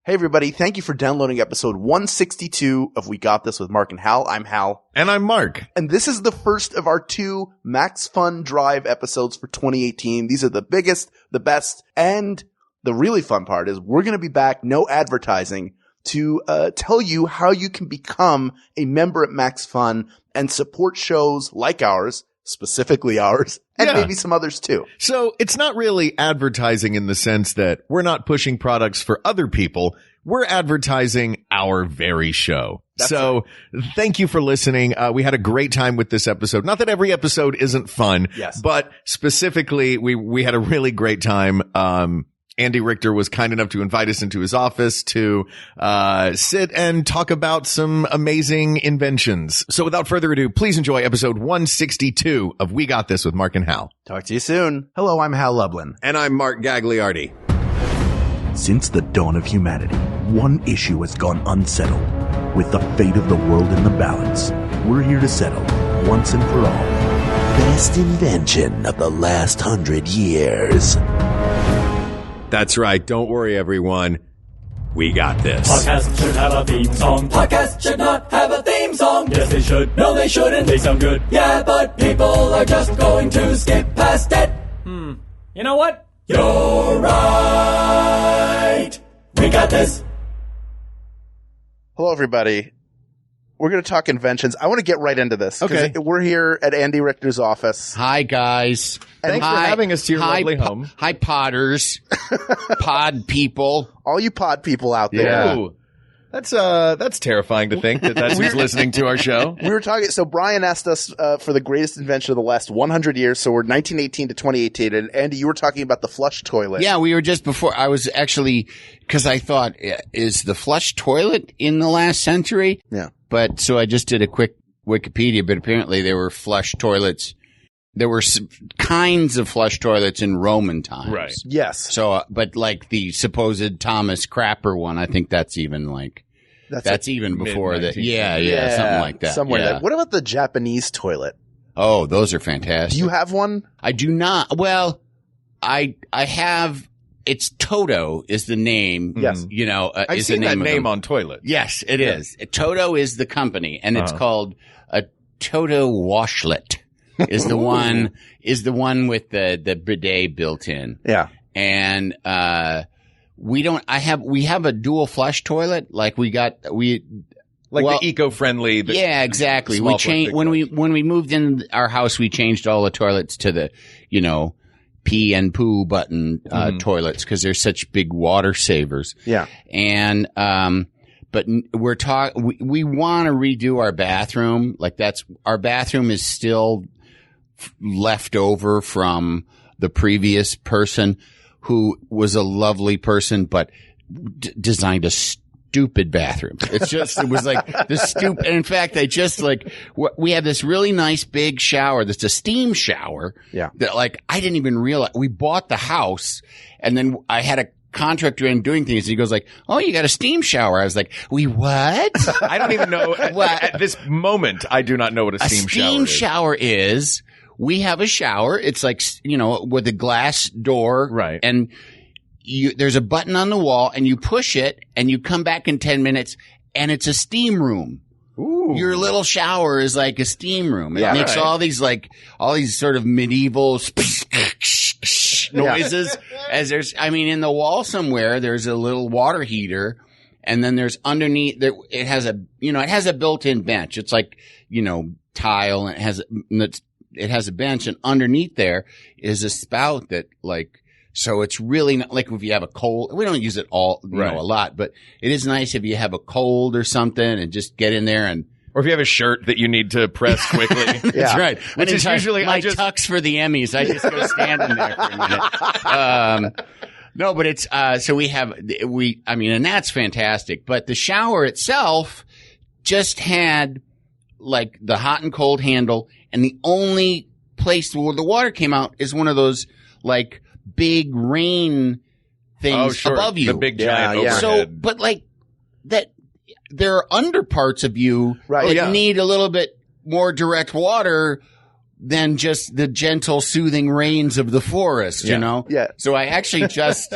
Hey everybody, thank you for downloading episode 162 of We Got This with Mark and Hal. I'm Hal. And I'm Mark. And this is the first of our 2 MaxFunDrive episodes for 2018. These are the biggest, the best, and the really fun part is we're going to be back, no advertising, to tell you how you can become a member at MaxFun and support shows like ours, specifically ours, and maybe some others too. So it's not really advertising in the sense that we're not pushing products for other people. We're advertising our very show. That's right. Thank you for listening. We had a great time with this episode. Not that every episode isn't fun, but specifically we had a really great time. Andy Richter was kind enough to invite us into his office to sit and talk about some amazing inventions. So without further ado, please enjoy episode 162 of We Got This with Mark and Hal. Talk to you soon. Hello, I'm Hal Lublin. And I'm Mark Gagliardi. Since the dawn of humanity, one issue has gone unsettled. With the fate of the world in the balance, we're here to settle, once and for all, best invention of the last 100 years. That's right. Don't worry, everyone. We got this. Podcast should have a theme song. Podcast should not have a theme song. Yes, they should. No, they shouldn't. They sound good. Yeah, but people are just going to skip past it. You know what? You're right. We got this. Hello, everybody. We're going to talk inventions. I want to get right into this. Okay. We're here at Andy Richter's office. Hi, guys. Thanks for having us to your lovely home. Hi, podders. Pod people. All you pod people out there. Yeah. Ooh. That's terrifying to think that's who's listening to our show. We were talking, so Brian asked us for the greatest invention of the last 100 years, so we're 1918 to 2018, and Andy, you were talking about the flush toilet. Yeah, we were just before, I was actually, because I thought, is the flush toilet in the last century? Yeah. But, so I just did a quick Wikipedia, but apparently there were flush toilets. There were kinds of flush toilets in Roman times. Right. Yes. So, but like the supposed Thomas Crapper one, I think that's even like, that's even before that. Yeah, something like that. Somewhere there. What about the Japanese toilet? Oh, those are fantastic. Do you have one? I do not. Well, I have. It's Toto is the name. Yes. You know, I've is seen the name that of name them. on toilet. Yes, it is. Toto is the company, and it's called a Toto washlet. Is the one with the bidet built in. Yeah. And we have a dual flush toilet. Like the eco-friendly. Yeah, exactly. We changed when we moved in our house. We changed all the toilets to the, pee and poo button toilets because they're such big water savers. Yeah. And but we want to redo our bathroom. Like our bathroom is still left over from the previous person who was a lovely person, but designed a stupid bathroom. It was like the stupid. And in fact, we have this really nice big shower that's a steam shower. Yeah. That I didn't even realize. We bought the house and then I had a contractor in doing things and he goes like, "Oh, you got a steam shower." I was like, "We what?" I don't even know. At this moment, I do not know what a steam shower is. A steam shower is, we have a shower. It's like, with a glass door. Right. And there's a button on the wall and you push it and you come back in 10 minutes and it's a steam room. Ooh. Your little shower is like a steam room. It makes right. all these sort of medieval noises as in the wall somewhere, there's a little water heater and then there's underneath there, it has a built-in bench. It's like, tile and it has a bench and underneath there is a spout that so it's really not like if you have a cold, we don't use it a lot, but it is nice if you have a cold or something and just get in there or if you have a shirt that you need to press quickly. That's right. Which is usually my tux for the Emmys. I just go stand in there for a minute. No, but it's, so and that's fantastic, but the shower itself just had the hot and cold handle and the only place where the water came out is one of those big rain things above you. The big giant overhead. So, but that, there are underparts of you that need a little bit more direct water than just the gentle, soothing rains of the forest, you know? Yeah. So I actually just,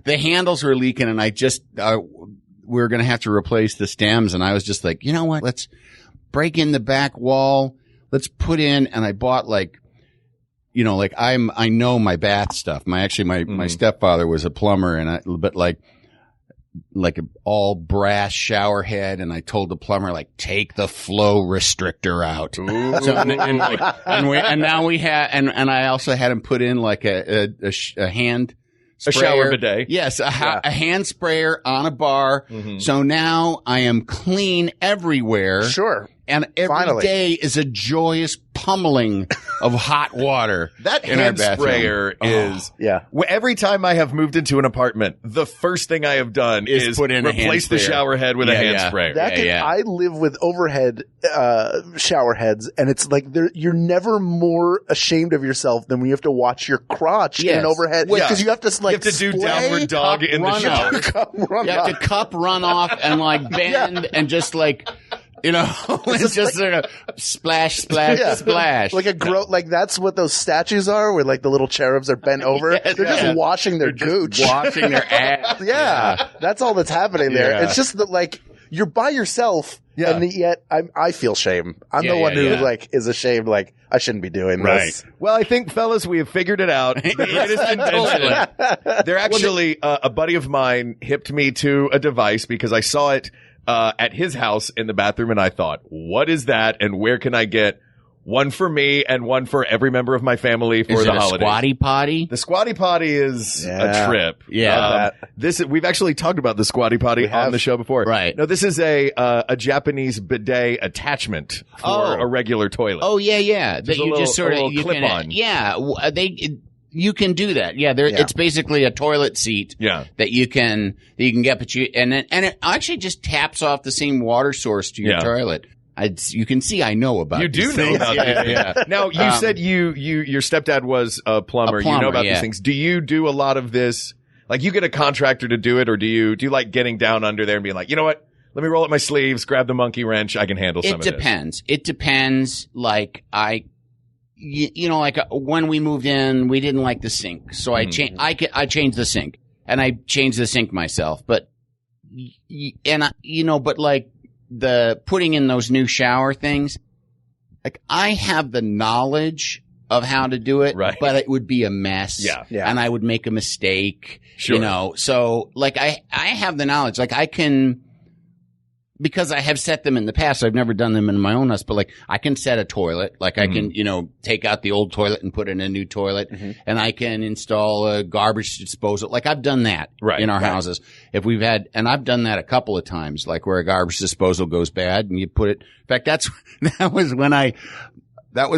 the handles were leaking and I just, we were going to have to replace the stems. And I was just like, you know what? Let's break in the back wall. Let's put in, and I bought like, you know, like I know my bath stuff. My stepfather was a plumber but like an all brass shower head. And I told the plumber, like, take the flow restrictor out. So, and now we had, and I also had him put in like a hand sprayer. A shower bidet. Yes. A hand sprayer on a bar. So now I am clean everywhere. Sure. And every day is a joyous pummeling of hot water. That hand sprayer is, every time I have moved into an apartment, the first thing I have done is put in replace the shower head with a hand sprayer. I live with overhead shower heads, and it's like you're never more ashamed of yourself than when you have to watch your crotch in an overhead. Because you have to like do downward dog in the shower. You have to cup run off and like bend and just like, you know, it's just sort of splash, splash, splash. Like like that's what those statues are, where like the little cherubs are bent over. They're just washing their gooch. Washing their ass. That's all that's happening there. It's just that like you're by yourself, and yet I feel shame. I'm the one who like is ashamed, like I shouldn't be doing this. Well, I think, fellas, we have figured it out. The latest invention. They're actually, a buddy of mine hipped me to a device because I saw it at his house in the bathroom, and I thought, what is that, and where can I get one for me and one for every member of my family for the holidays? Is it a squatty potty? The squatty potty is a trip. We've actually talked about the squatty potty on the show before. Right. No, this is a Japanese bidet attachment for a regular toilet. Oh, yeah. That you just sort of clip on. Yeah. You can do that. Yeah, it's basically a toilet seat that you can get, but and it actually just taps off the same water source to your toilet. You can see I know about you do know about these. Now, you said your stepdad was a plumber. You know about these things. Do you do a lot of this? Like, you get a contractor to do it, or do you like getting down under there and being like, you know what? Let me roll up my sleeves, grab the monkey wrench. I can handle some of this. It depends. Like you know, like when we moved in, we didn't like the sink, so I changed the sink, and I changed the sink myself. But but like the putting in those new shower things, like I have the knowledge of how to do it, but it would be a mess, and I would make a mistake, you know. So like I have the knowledge, like I can. Because I have set them in the past, I've never done them in my own house, but like I can set a toilet, like I can, take out the old toilet and put in a new toilet, and I can install a garbage disposal. Like I've done that in our houses. If we've had, and I've done that a couple of times, like where a garbage disposal goes bad and you put it, in fact, that was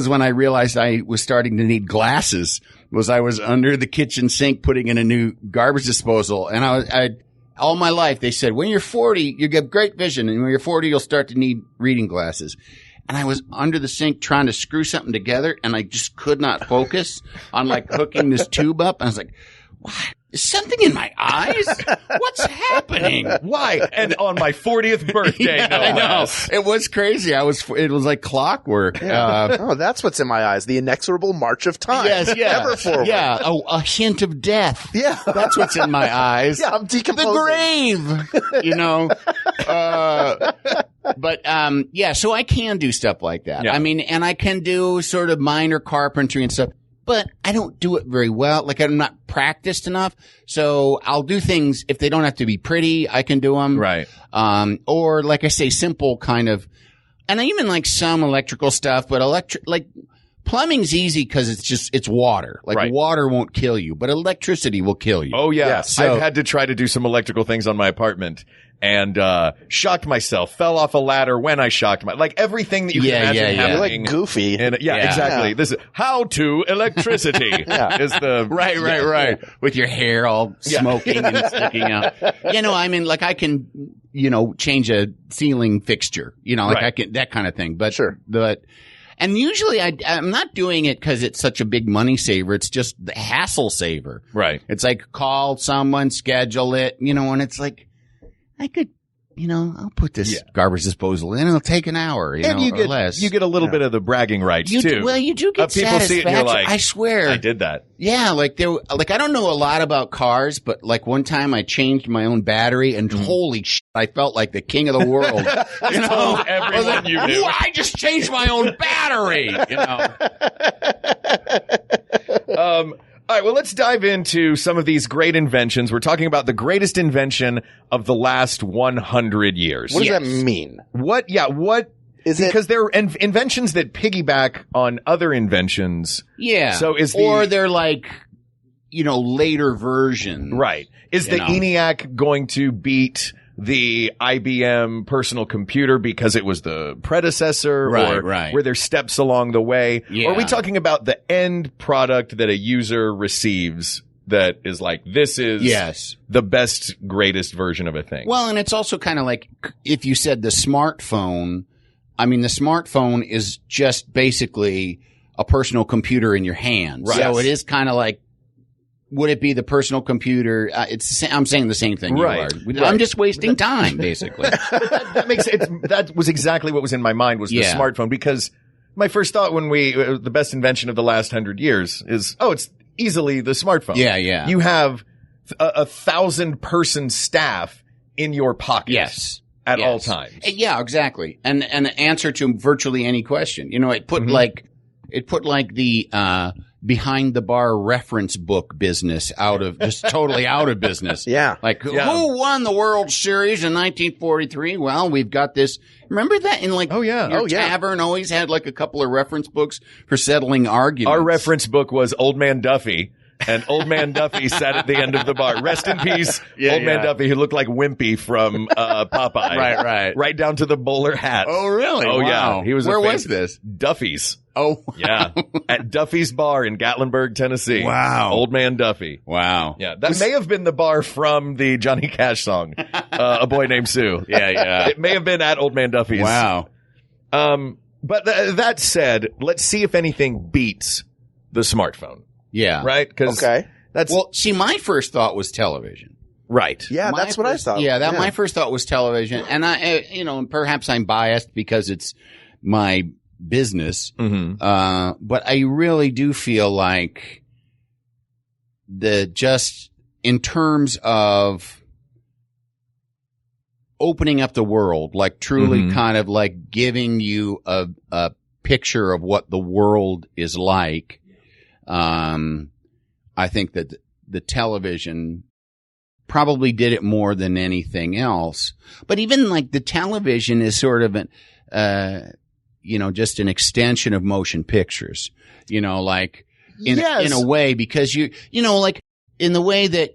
when I realized I was starting to need glasses, I was under the kitchen sink putting in a new garbage disposal, and all my life, they said, when you're 40, you get great vision. And when you're 40, you'll start to need reading glasses. And I was under the sink trying to screw something together, and I just could not focus on like hooking this tube up. And I was like, what? Is something in my eyes? What's happening? Why? And on my 40th birthday, I know. It was crazy. It was like clockwork. That's what's in my eyes. The inexorable march of time. Yes, yeah. Ever forward. Yeah. Oh, a hint of death. Yeah. That's what's in my eyes. Yeah, I'm decomposing. The grave. You know? So I can do stuff like that. Yeah. I mean, and I can do sort of minor carpentry and stuff. But I don't do it very well. Like I'm not practiced enough. So I'll do things if they don't have to be pretty, I can do them. Right. Or like I say, simple kind of, and I even like some electrical stuff, but plumbing's easy because it's water. Like water won't kill you, but electricity will kill you. Oh yeah. So, I've had to try to do some electrical things on my apartment. And shocked myself, fell off a ladder when I shocked like everything that you can imagine happening. You're like Goofy. And, exactly. This is how to electricity is the right. With your hair all smoking and sticking out. I mean, like I can, change a ceiling fixture, I can, that kind of thing. But and usually I'm not doing it because it's such a big money saver. It's just the hassle saver. Right. It's like call someone, schedule it, and it's like, I could I'll put this garbage disposal in. It'll take an hour, and or less. You get a little bit of the bragging rights too. Well, you do get people satisfaction. see it and you're like, I swear. I did that. Yeah, I don't know a lot about cars, but like one time I changed my own battery and holy shit, I felt like the king of the world. Everyone you knew. I just changed my own battery, All right, well, let's dive into some of these great inventions. We're talking about the greatest invention of the last 100 years. What does that mean? What is it? Because they're inventions that piggyback on other inventions. Yeah. So or they're like, later versions. Right. Is the ENIAC going to beat the IBM personal computer because it was the predecessor? Right. Were there steps along the way? Yeah. Or are we talking about the end product that a user receives that is like, this is the best, greatest version of a thing? Well, and it's also kind of like if you said the smartphone, the smartphone is just basically a personal computer in your hand. Right. So it is kind of like, would it be the personal computer? I'm saying the same thing. Right. I'm just wasting time, basically. That makes sense. That was exactly what was in my mind was the smartphone, because my first thought when the best invention of the last 100 years is, it's easily the smartphone. Yeah. You have a 1,000-person staff in your pocket. Yes. At all times. Yeah, exactly. And an answer to virtually any question. It put the, behind the bar reference book business totally out of business. Yeah. Like, who won the World Series in 1943? Well, we've got this. Remember that in your tavern always had like a couple of reference books for settling arguments. Our reference book was Old Man Duffy. And Old Man Duffy sat at the end of the bar. Rest in peace, Old Man Duffy, who looked like Wimpy from Popeye. Right down to the bowler hat. Oh, really? Oh, wow. yeah. He was Where was this? Duffy's. Oh, yeah. At Duffy's Bar in Gatlinburg, Tennessee. Wow. Old Man Duffy. Wow. Yeah. That may have been the bar from the Johnny Cash song, A Boy Named Sue. Yeah. It may have been at Old Man Duffy's. Wow. But that said, let's see if anything beats the smartphone. Yeah. Right? See, my first thought was television. Right. Yeah, that's what I thought. Yeah, my first thought was television. And and perhaps I'm biased because it's my business. Mm-hmm. But I really do feel like in terms of opening up the world, like truly kind of like giving you a picture of what the world is like. I think that the television probably did it more than anything else. But even like the television is sort of just an extension of motion pictures, in a way, because like in the way that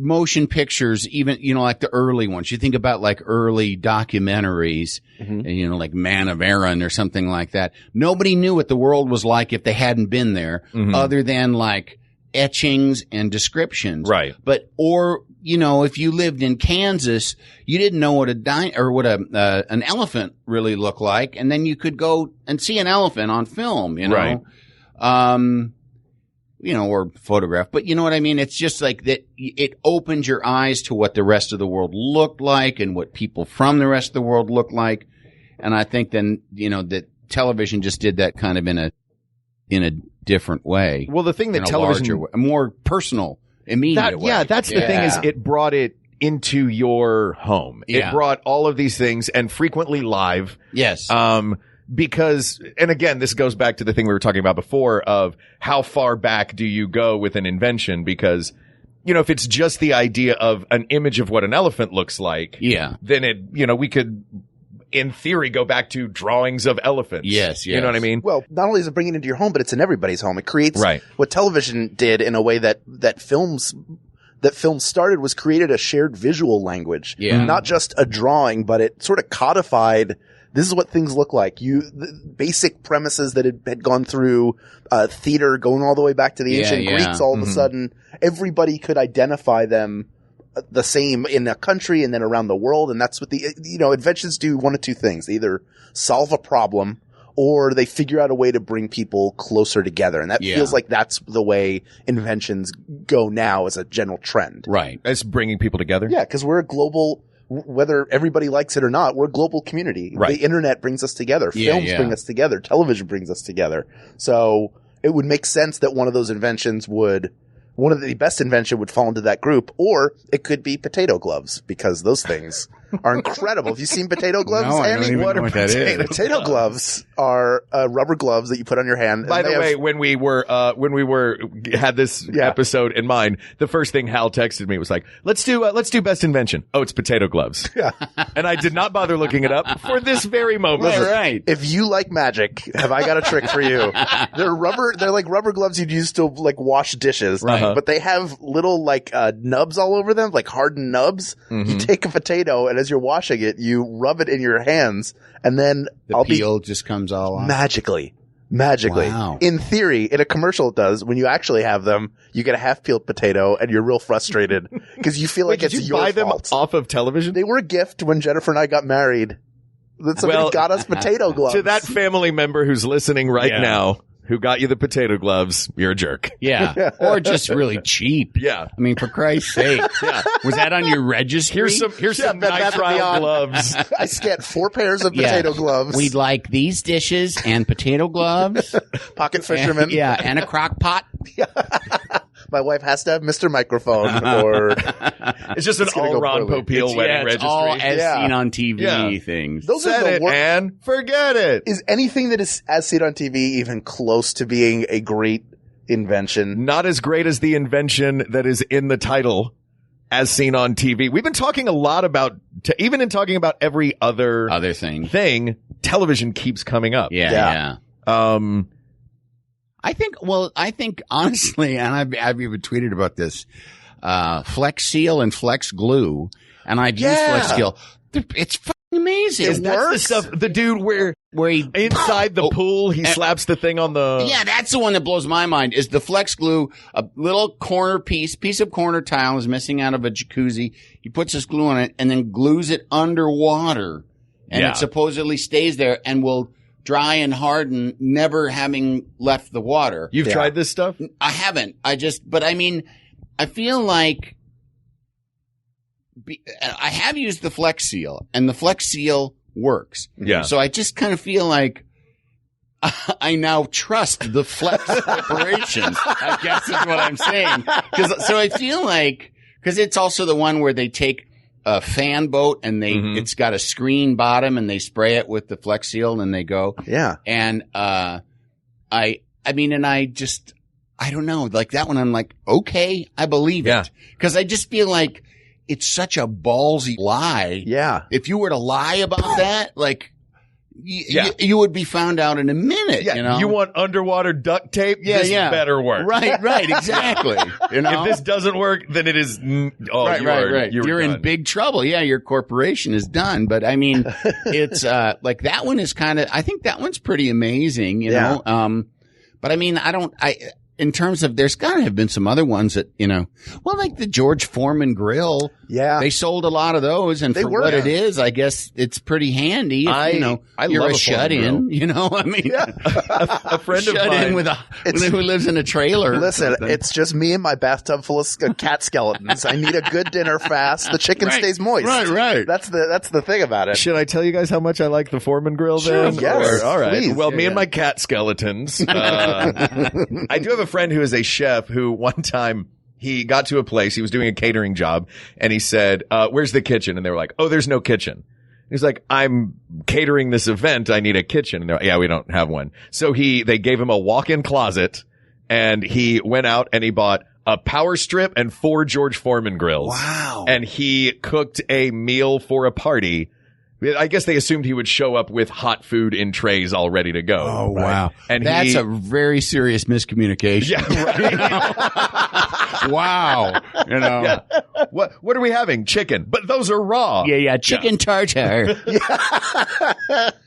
motion pictures, even, like the early ones, you think about like early documentaries, like Man of Aaron or something like that. Nobody knew what the world was like if they hadn't been there, other than like etchings and descriptions. Right. If you lived in Kansas, you didn't know what an elephant really looked like. And then you could go and see an elephant on film, Right. Or photograph, but you know what I mean? It's just like that. It opened your eyes to what the rest of the world looked like and what people from the rest of the world looked like. And I think then, that television just did that kind of in a different way. Well, the thing that television, a more personal, immediate way. Yeah, that's the thing is it brought it into your home. Yeah. It brought all of these things and frequently live. Yes. Because, and again, this goes back to the thing we were talking about before of how far back do you go with an invention? Because, if it's just the idea of an image of what an elephant looks like, then we could, in theory, go back to drawings of elephants. Yes. You know what I mean? Well, not only is it bringing it into your home, but it's in everybody's home. It creates what television did in a way that films started was created a shared visual language. Yeah. Not just a drawing, but it sort of codified this is what things look like. The basic premises that had gone through theater, going all the way back to the ancient Greeks. All of a sudden, everybody could identify them the same in a country and then around the world. And that's what inventions do. One of two things: they either solve a problem or they figure out a way to bring people closer together. And that feels like that's the way inventions go now as a general trend. Right. As bringing people together. Yeah, because we're a global whether everybody likes it or not, we're a global community. Right. The internet brings us together. Films bring us together. Television brings us together. So it would make sense that one of those inventions one of the best invention would fall into that group, or it could be potato gloves, because those things are incredible. Have you seen potato gloves, No, I don't Andy? even know what that is. Potato gloves are rubber gloves that you put on your hand. By the way, when we had this episode in mind, the first thing Hal texted me was like, let's do best invention. Oh, it's potato gloves. Yeah. And I did not bother looking it up for this very moment. Right. If you like magic, have I got a trick for you? They're like rubber gloves you'd use to like wash dishes. Right. But they have little like nubs all over them, like hardened nubs. Mm-hmm. You take a potato, and as you're washing it, you rub it in your hands, and then The peel just comes all off. magically. Wow. In theory, in a commercial it does. When you actually have them, you get a half-peeled potato and you're real frustrated because you feel like it's Did you your buy fault. them off of television? They were a gift when Jennifer and I got married. That somebody got us potato gloves. To that family member who's listening right now, who got you the potato gloves, you're a jerk. Yeah. Or just really cheap. Yeah. I mean, for Christ's sake. Yeah. Was that on your registry? Here's some nice trial gloves. I scanned 4 pairs of potato gloves. We'd like these dishes and potato gloves. Pocket fisherman. And a crock pot. My wife has to have Mr. Microphone or It's just an gonna all go Ron poorly. Popeil wedding It's registry. all as seen on TV things. those Set are the it worst. and forget it. Is anything that is as seen on TV even close to being a great invention? Not as great as the invention that is in the title, as seen on TV. We've been talking a lot about, even in talking about every other thing, television keeps coming up. Yeah. I think honestly, and I've even tweeted about this, Flex Seal and Flex Glue, and I've used Flex Seal. It's fucking amazing. That's the stuff, the dude where he inside the pool, he slaps the thing on the. Yeah, that's the one that blows my mind is the Flex Glue, a little piece of corner tile is missing out of a jacuzzi. He puts this glue on it and then glues it underwater, and it supposedly stays there and will dry and harden, never having left the water. You've tried this stuff? I haven't. But I mean, I feel like I have used the Flex Seal, and the Flex Seal works. Yeah. So I just kind of feel like I now trust the Flex Corporation. I guess is what I'm saying. So I feel like, because it's also the one where they take a fan boat and it's got a screen bottom and they spray it with the Flex Seal and they go. Yeah. And, I don't know, like that one, I'm like, okay, I believe it. Cause I just feel like it's such a ballsy lie. Yeah. If you were to lie about that, like, you would be found out in a minute. Yeah. You know? You want underwater duct tape? This better work. Right. Exactly. You know? If this doesn't work, then it is. Right. You're in big trouble. Yeah. Your corporation is done. But I mean, it's, like that one is I think that one's pretty amazing, you know? But I mean, in terms of, there's gotta have been some other ones that, like the George Foreman grill. Yeah. They sold a lot of those, and what it is, I guess it's pretty handy. If, you're love a a shut-in, I mean, a friend of mine who lives in a trailer. Listen, it's just me and my bathtub full of cat skeletons. I need a good dinner fast. The chicken stays moist. Right. That's the thing about it. Should I tell you guys how much I like the Foreman grill then? Yes. All right. Please. Well, me and my cat skeletons. I do have a friend who is a chef who one time he got to a place, he was doing a catering job, and he said, where's the kitchen? And they were like, oh, there's no kitchen. He's like, I'm catering this event. I need a kitchen. And they're like, yeah, we don't have one. So they gave him a walk-in closet, and he went out and he bought a power strip and 4 George Foreman grills. Wow. And he cooked a meal for a party. I guess they assumed he would show up with hot food in trays all ready to go. Oh, wow. And that's a very serious miscommunication. Yeah, right. Wow. Yeah. What are we having? Chicken. But those are raw. Yeah. Chicken tartare.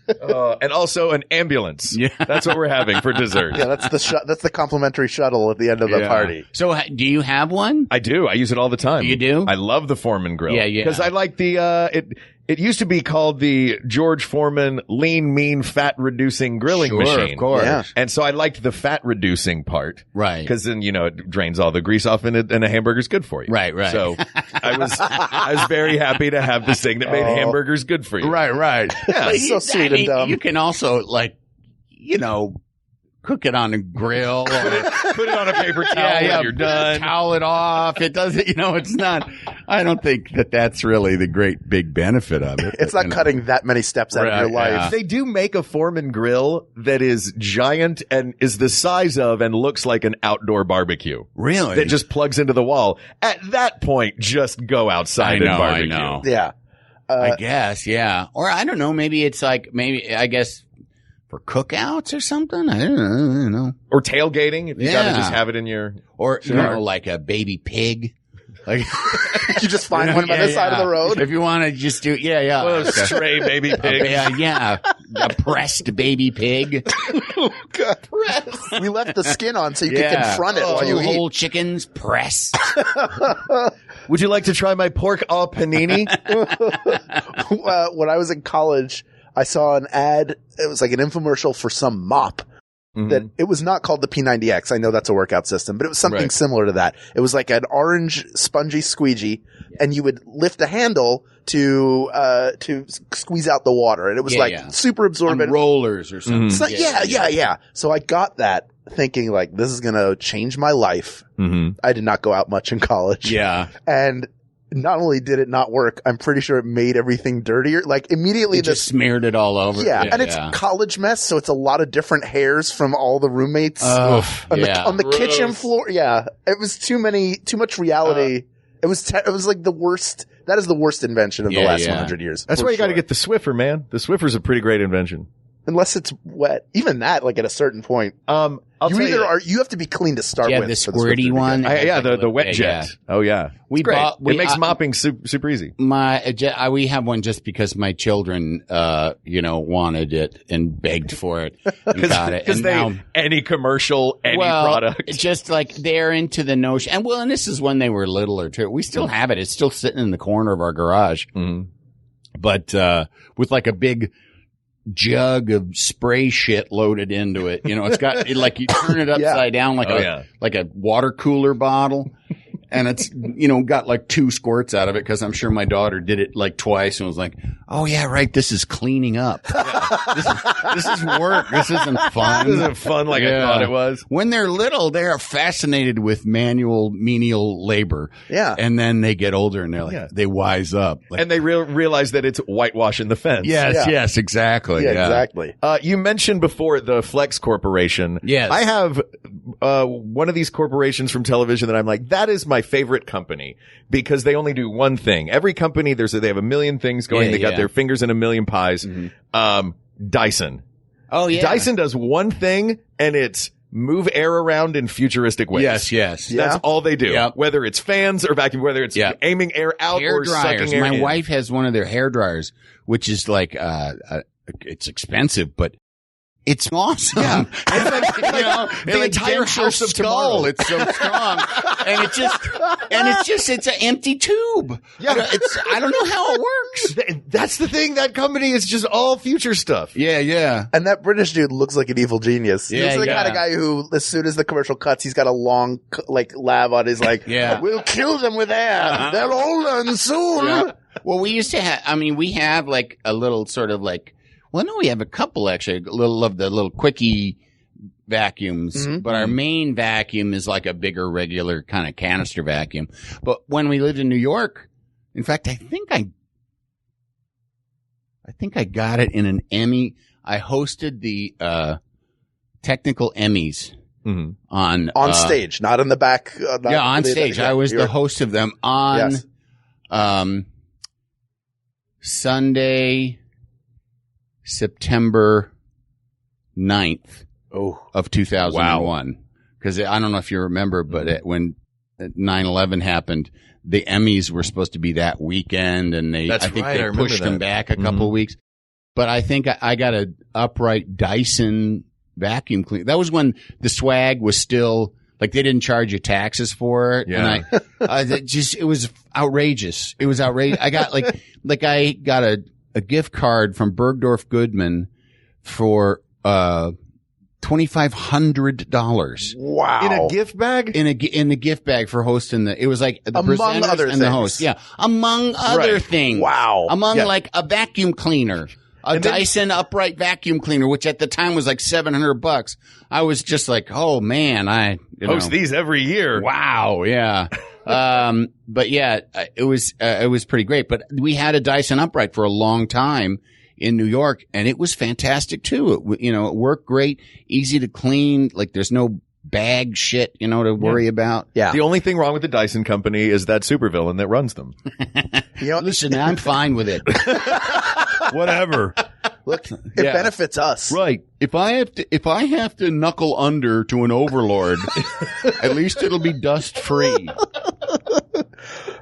And also an ambulance. Yeah. That's what we're having for dessert. Yeah, that's the complimentary shuttle at the end of the party. So do you have one? I do. I use it all the time. You do? I love the Foreman grill. Yeah. Because I like it used to be called the George Foreman lean, mean, fat reducing grilling machine. Of course. Yeah. And so I liked the fat reducing part. Right. Because then, it drains all the grease off. yourself, and a hamburger's good for you. Right. So I was very happy to have this thing that made hamburgers good for you. Right. Yeah, it's so sweet and dumb. You can also cook it on a grill. Put it on a paper towel when you're done. Towel it off. It doesn't, it's not, I don't think that's really the great big benefit of it. It's not cutting that many steps out of your life. yeah. They do make a Foreman grill that is giant and is the size of and looks like an outdoor barbecue. Really? That just plugs into the wall. At that point, just go outside and barbecue. I know. Yeah. I guess, yeah. Or I don't know, maybe it's I guess for cookouts or something. I don't know. Or tailgating, if you gotta just have it in your... Or, like a baby pig. Like you just find one by the side of the road. If you want to just do, a stray baby pig. A pressed baby pig. Oh, God. Pressed. We left the skin on so you can confront it while you eat. Whole chickens pressed. Would you like to try my pork au panini? When I was in college, I saw an ad. It was like an infomercial for some mop. That it was not called the P90X. I know that's a workout system, but it was something similar to that. It was like an orange spongy squeegee, and you would lift a handle to squeeze out the water, and it was super absorbent. On rollers or something. So, yeah. So I got that thinking like, this is going to change my life. I did not go out much in college. Yeah. And not only did it not work, I'm pretty sure it made everything dirtier. Like immediately just smeared it all over. Yeah. And it's college mess. So it's a lot of different hairs from all the roommates on the kitchen floor. Yeah. It was too much reality. It was like the worst. That is the worst invention of the last 100 years. That's why you got to get the Swiffer, man. The Swiffer's a pretty great invention. Unless it's wet. Even that, like at a certain point. You have to be clean to start with. The squirty one. The wet jet. Oh yeah. It makes mopping super easy. We have one just because my children, wanted it and begged for it and got it. Because any commercial, any product. Just like they're into the notion. And this is when they were littler too. We still have it. It's still sitting in the corner of our garage. But, with like a big jug of spray shit loaded into it. It's got like you turn it upside down like a water cooler bottle. And it's, got like 2 squirts out of it because I'm sure my daughter did it like twice and was like, oh yeah, right. This is cleaning up. This is work. This isn't fun. This isn't fun like I thought it was. When they're little, they are fascinated with menial labor. Yeah. And then they get older and they're like, they wise up. Like, and they realize that it's whitewashing the fence. Yes, exactly. Yeah, exactly. You mentioned before the Flex Corporation. Yes. I have one of these corporations from television that I'm like, that is my favorite company because they only do one thing. Every company, they have a million things going. They got their fingers in a million pies. Dyson. Oh yeah. Dyson does one thing and it's move air around in futuristic ways. Yes. That's all they do. Yep. Whether it's fans or vacuum, whether it's aiming air out hair or dryers. sucking air My in. wife has one of their hair dryers, which is like, it's expensive, but it's awesome. Yeah. The entire house of tomorrow. It's so strong. And it's an empty tube. Yeah. I don't know how it works. That's the thing. That company is just all future stuff. Yeah. And that British dude looks like an evil genius. Yeah, he's the kind of guy who, as soon as the commercial cuts, he's got a long, lab on his, we'll kill them with air. They'll all learn soon. Yeah. Well, we used to have, we have like a little sort of like, well, no, we have a couple actually, a little of the little quickie vacuums, but our main vacuum is like a bigger regular kind of canister vacuum. But when we lived in New York, in fact, I think I got it in an Emmy. I hosted the technical Emmys on stage, not in the back. On stage. I was the host of them on Sunday, September 9th of 2001. Because I don't know if you remember, but when 9/11 happened, the Emmys were supposed to be that weekend, and I think they pushed them back a couple of weeks. But I think I got an upright Dyson vacuum cleaner. That was when the swag was still like they didn't charge you taxes for it. Yeah. And it was outrageous. It was outrageous. I got I got a gift card from Bergdorf Goodman for $2,500 Wow. In a gift bag? in the gift bag for hosting it was like the Among presenters other and the things. host. Yeah. Among other things. Wow. Among Yeah. like a vacuum cleaner. A Dyson upright vacuum cleaner, which at the time was like $700. I was just like, oh man, Host these every year. wow. Yeah. But yeah, it was pretty great. But we had a Dyson upright for a long time in New York, and it was fantastic too. It worked great, easy to clean. Like there's no bag shit, to worry about. Yeah. The only thing wrong with the Dyson company is that supervillain that runs them. Listen, I'm fine with it. Whatever. Look, it benefits us. Right. If I have to knuckle under to an overlord, at least it'll be dust free.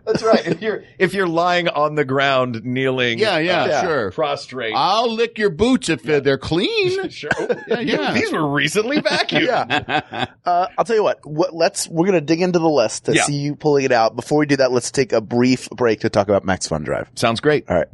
That's right. If you're lying on the ground, kneeling, Sure. prostrate. I'll lick your boots if they're clean. Sure. Yeah. These were recently vacuumed. Yeah. I'll tell you what. We're gonna dig into the list to see you pulling it out. Before we do that, let's take a brief break to talk about MaxFunDrive. Sounds great. All right.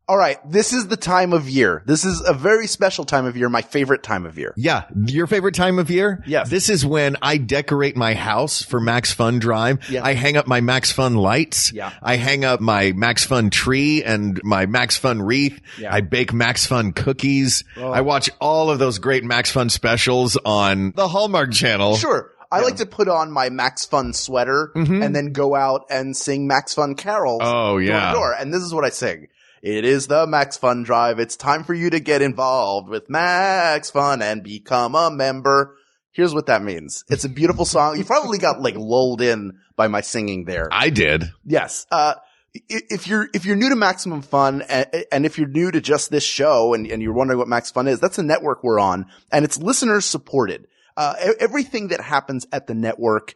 All right, this is the time of year. This is a very special time of year, my favorite time of year. Yeah. Your favorite time of year? Yes. This is when I decorate my house for MaxFunDrive. Yeah. I hang up my MaxFun lights. Yeah. I hang up my MaxFun tree and my MaxFun wreath. Yeah. I bake MaxFun cookies. I watch all of those great MaxFun specials on the Hallmark Channel. Sure. I like to put on my Max Fun sweater and then go out and sing Max Fun carols Oh, yeah. door to door. And this is what I sing. It is the Max Fun Drive. It's time for you to get involved with Max Fun and become a member. Here's what that means. It's a beautiful song. You probably got like lulled in by my singing there. I did. Yes. If you're new to Maximum Fun and if you're new to just this show and you're wondering what Max Fun is, that's a network we're on and it's listeners supported. Everything that happens at the network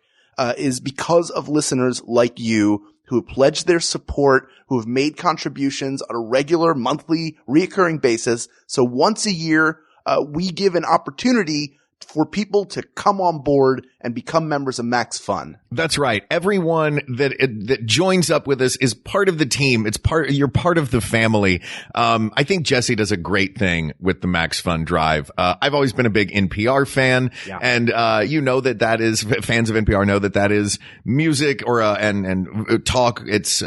is because of listeners like you who have pledged their support, who have made contributions on a regular, monthly, reoccurring basis. So once a year, we give an opportunity for people to come on board and become members of Max Fun. That's right. Everyone that joins up with us is part of the team. You're part of the family. I think Jesse does a great thing with the MaxFunDrive. I've always been a big NPR fan. Yeah. And, that is fans of NPR know that is music or, and talk. It's,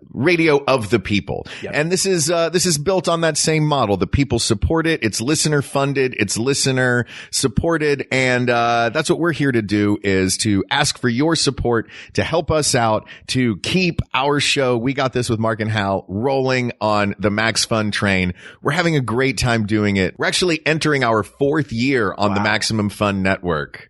radio of the people. Yeah. And this is built on that same model. The people support it. It's listener funded. It's listener supported. And, that's what we're here to do, is to ask for your support to help us out, to keep our show, We Got This with Mark and Hal, rolling on the Max Fun train. We're having a great time doing it. We're actually entering our 4th year on the Maximum Fun Network,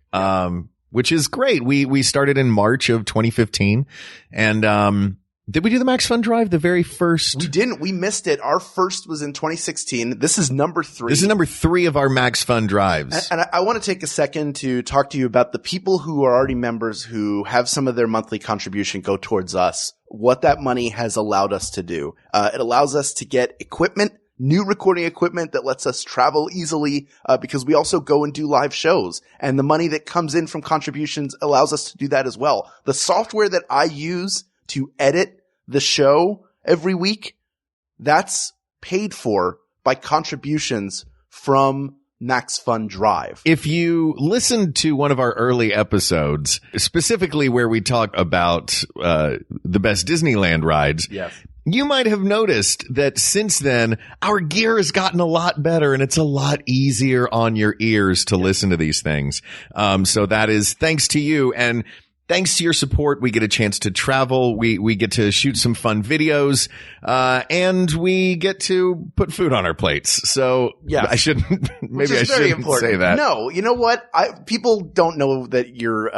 which is great. We started in March of 2015 and, did we do the MaxFunDrive the very first? We didn't. We missed it. Our first was in 2016. This is number 3. This is number 3 of our MaxFunDrives. And I want to take a second to talk to you about the people who are already members who have some of their monthly contribution go towards us, what that money has allowed us to do. It allows us to get equipment, new recording equipment that lets us travel easily, because we also go and do live shows. And the money that comes in from contributions allows us to do that as well. The software that I use to edit the show every week, that's paid for by contributions from MaxFunDrive. If you listen to one of our early episodes, specifically where we talk about the best Disneyland rides, Yes. you might have noticed that since then, our gear has gotten a lot better and it's a lot easier on your ears to listen to these things. So that is thanks to you. And thanks to your support, we get a chance to travel. We get to shoot some fun videos, and we get to put food on our plates. So Yeah. I shouldn't, maybe I very shouldn't important. say that. No, you know what? People don't know that you're,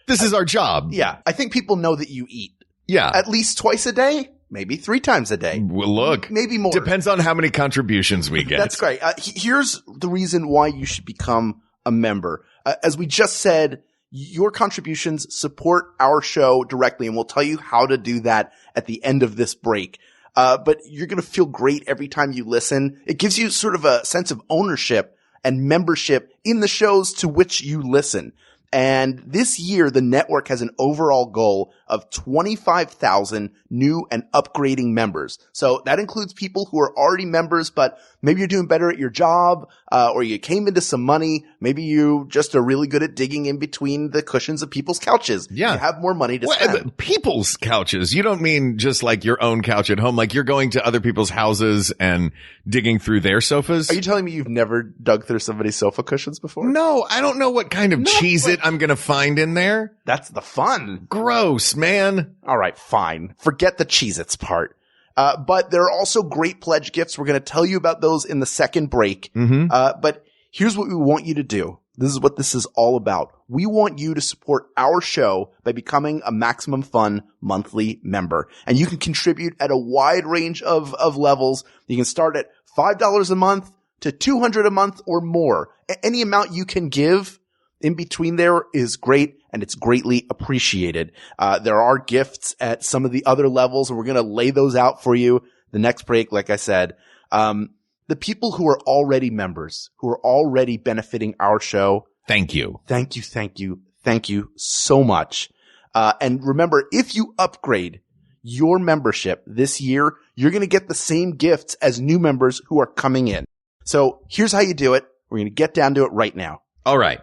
This is our job. yeah. I think people know that you eat Yeah. at least twice a day, maybe 3 times a day. Well, look, Maybe more. depends on how many contributions we get. That's great. Here's the reason why you should become a member. As we just said, your contributions support our show directly, and we'll tell you how to do that at the end of this break. But you're going to feel great every time you listen. It gives you sort of a sense of ownership and membership in the shows to which you listen. And this year, the network has an overall goal of 25,000 new and upgrading members. So that includes people who are already members, but maybe you're doing better at your job, or you came into some money. Maybe you just are really good at digging in between the cushions of people's couches. Yeah. You have more money to spend. People's couches. You don't mean just like your own couch at home. Like you're going to other people's houses and digging through their sofas. Are you telling me you've never dug through somebody's sofa cushions before? No, I don't know what kind of Cheez-It I'm going to find in there. That's the fun. Gross, man. All right, fine. Forget the Cheez-Its part. But there are also great pledge gifts. We're going to tell you about those in the second break. But here's what we want you to do. This is what this is all about. We want you to support our show by becoming a Maximum Fun monthly member. And you can contribute at a wide range of levels. You can start at $5 a month to $200 a month or more. Any amount you can give in between there is great, and it's greatly appreciated. There are gifts at some of the other levels, and we're going to lay those out for you the next break. Like I said, the people who are already members, who are already benefiting our show. Thank you. Thank you. Thank you. Thank you so much. And remember, if you upgrade your membership this year, you're going to get the same gifts as new members who are coming in. So here's how you do it. We're going to get down to it right now. All right.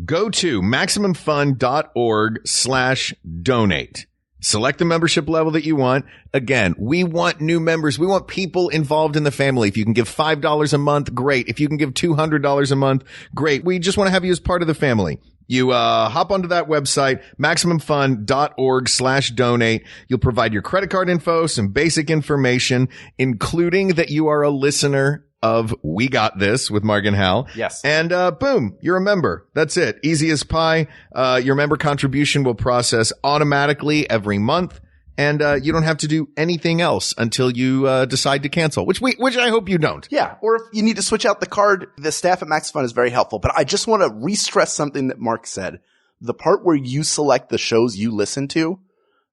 Go to MaximumFun.org/donate. Select the membership level that you want. Again, we want new members. We want people involved in the family. If you can give $5 a month, great. If you can give $200 a month, great. We just want to have you as part of the family. You hop onto that website, MaximumFun.org/donate. You'll provide your credit card info, some basic information, including that you are a listener of We Got This with Mark and Hal. Yes. And boom, you're a member. That's it. Easy as pie. Your member contribution will process automatically every month. And you don't have to do anything else until you decide to cancel, which I hope you don't. Yeah, or if you need to switch out the card, the staff at Max Fun is very helpful. But I just want to re-stress something that Mark said. The part where you select the shows you listen to,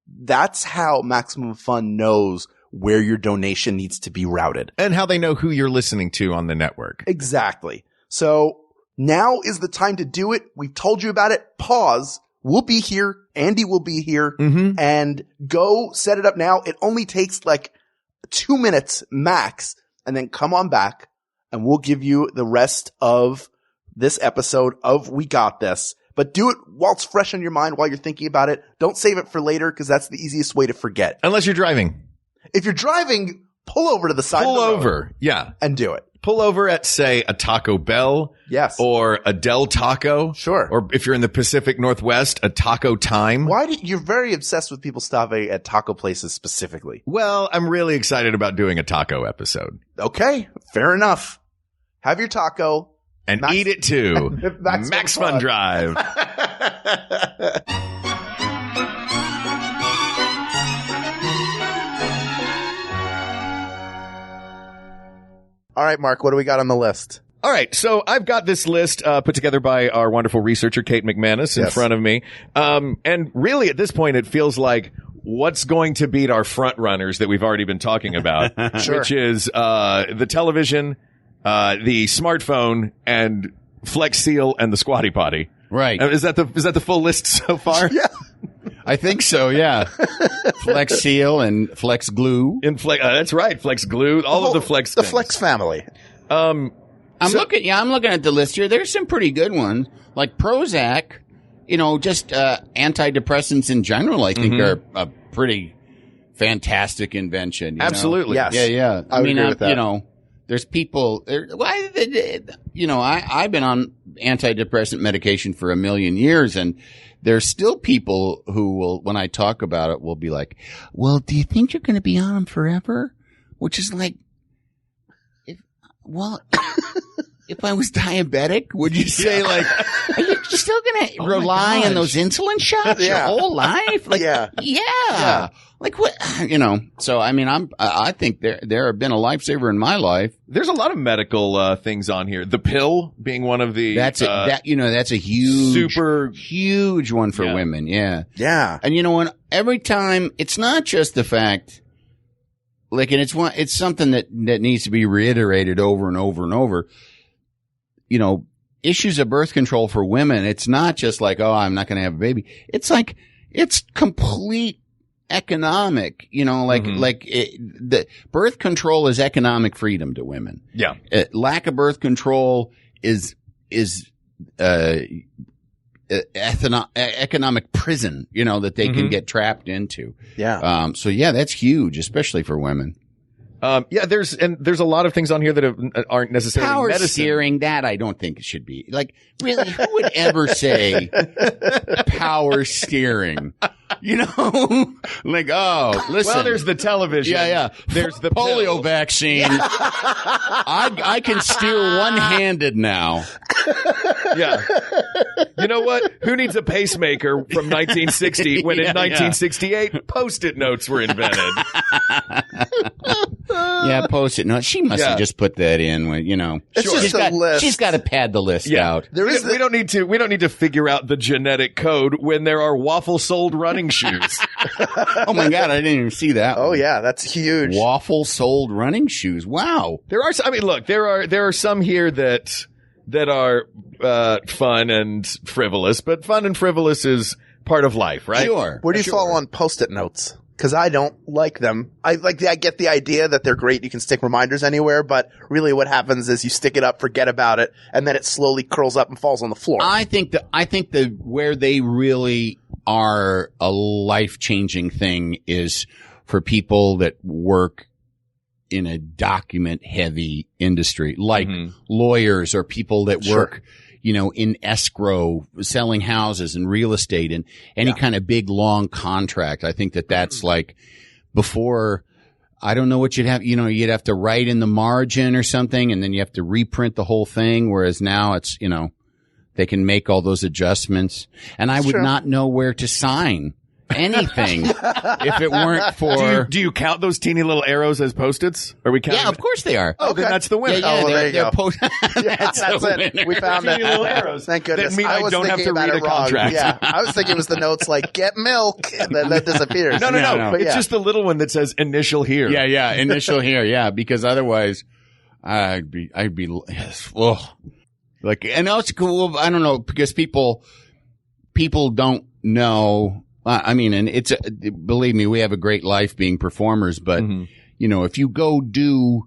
that's how Maximum Fun knows where your donation needs to be routed. And how they know who you're listening to on the network. Exactly. So now is the time to do it. We've told you about it. Pause. We'll be here. Andy will be here. And go set it up now. It only takes like 2 minutes max. And then come on back and we'll give you the rest of this episode of We Got This. But do it while it's fresh on your mind, while you're thinking about it. Don't save it for later because that's the easiest way to forget. Unless you're driving. If you're driving, pull over to the side of the road. Pull over. Yeah. And do it. Pull over at, say, a Taco Bell. Yes. Or a Del Taco. Sure. Or if you're in the Pacific Northwest, a Taco Time. You're very obsessed with people stopping at taco places specifically. Well, I'm really excited about doing a taco episode. Okay. Fair enough. Have your taco. And eat it too. Max Fun Drive. All right, Mark, what do we got on the list? All right. So I've got this list put together by our wonderful researcher, Kate McManus, in front of me. And really at this point, it feels like what's going to beat our front runners that we've already been talking about, which is the television, the smartphone, and Flex Seal and the Squatty Potty. Right. Is that the full list so far? Yeah. I think so, yeah. Flex Seal and Flex Glue. That's right. Flex Glue. All of the Flex The things. Flex family. I'm looking at the list here. There's some pretty good ones. Like Prozac, just antidepressants in general, I think are a pretty fantastic invention. Absolutely. Yes. Yeah. I would agree with that. There's people, I've been on antidepressant medication for a million years, and there's still people who will, when I talk about it, will be like, well, do you think you're going to be on them forever? Which is like, if I was diabetic, would you say like, are you still going to rely on those insulin shots your whole life? Like, yeah. Like what, so I mean, I think there have been a lifesaver in my life. There's a lot of medical things on here. The pill being one of the that's a huge, super huge one for women. Yeah. Yeah. And every time, it's not just the fact, like, and it's something that needs to be reiterated over and over and over. issues of birth control for women, it's not just like, oh, I'm not going to have a baby. It's like, it's complete economic, the birth control is economic freedom to women. Yeah. Lack of birth control is economic prison, that they can get trapped into. Yeah. So yeah, that's huge, especially for women. There's a lot of things on here that aren't necessarily Power medicine. steering, that I don't think it should be. Like, really, who would ever say power steering? Like, oh, listen. Well, there's the television. Yeah. There's the polio pill. vaccine. I can steer one-handed now. Yeah. You know what? Who needs a pacemaker from 1960 when in 1968 Post-it notes were invented? Yeah, Post-it note. She must have just put that in when, It's just a list. She's got to pad the list out. We don't need to figure out the genetic code when there are waffle-soled running shoes. Oh my God, I didn't even see that. Oh yeah, that's huge. Waffle-soled running shoes. Wow. There are some here that are fun and frivolous, but fun and frivolous is part of life, right? Sure. Where do you fall on Post-it notes? Because I don't like them. I get the idea that they're great. You can stick reminders anywhere, but really what happens is you stick it up, forget about it, and then it slowly curls up and falls on the floor. I think where they really are a life-changing thing is for people that work in a document-heavy industry, like lawyers or people that work, in escrow, selling houses and real estate and any kind of big, long contract. I think that's like before, I don't know what you'd have, you'd have to write in the margin or something and then you have to reprint the whole thing. Whereas now it's, they can make all those adjustments and I would not know where to sign anything if it weren't for. Do you count those teeny little arrows as Post-its? Are we counting? Yeah, of course they are. Oh, then that's the winner. Yeah, there you go. that's it. We found it. Teeny little arrows. Thank goodness. That mean I was don't have thinking to about read it a wrong. contract. Yeah, I was thinking it was the notes like "get milk," and then that disappears. No. But It's just the little one that says "initial here." Yeah, initial here. Yeah, because otherwise, I'd be, like, and also cool. I don't know because people don't know. I mean, and it's, believe me, we have a great life being performers, but if you go do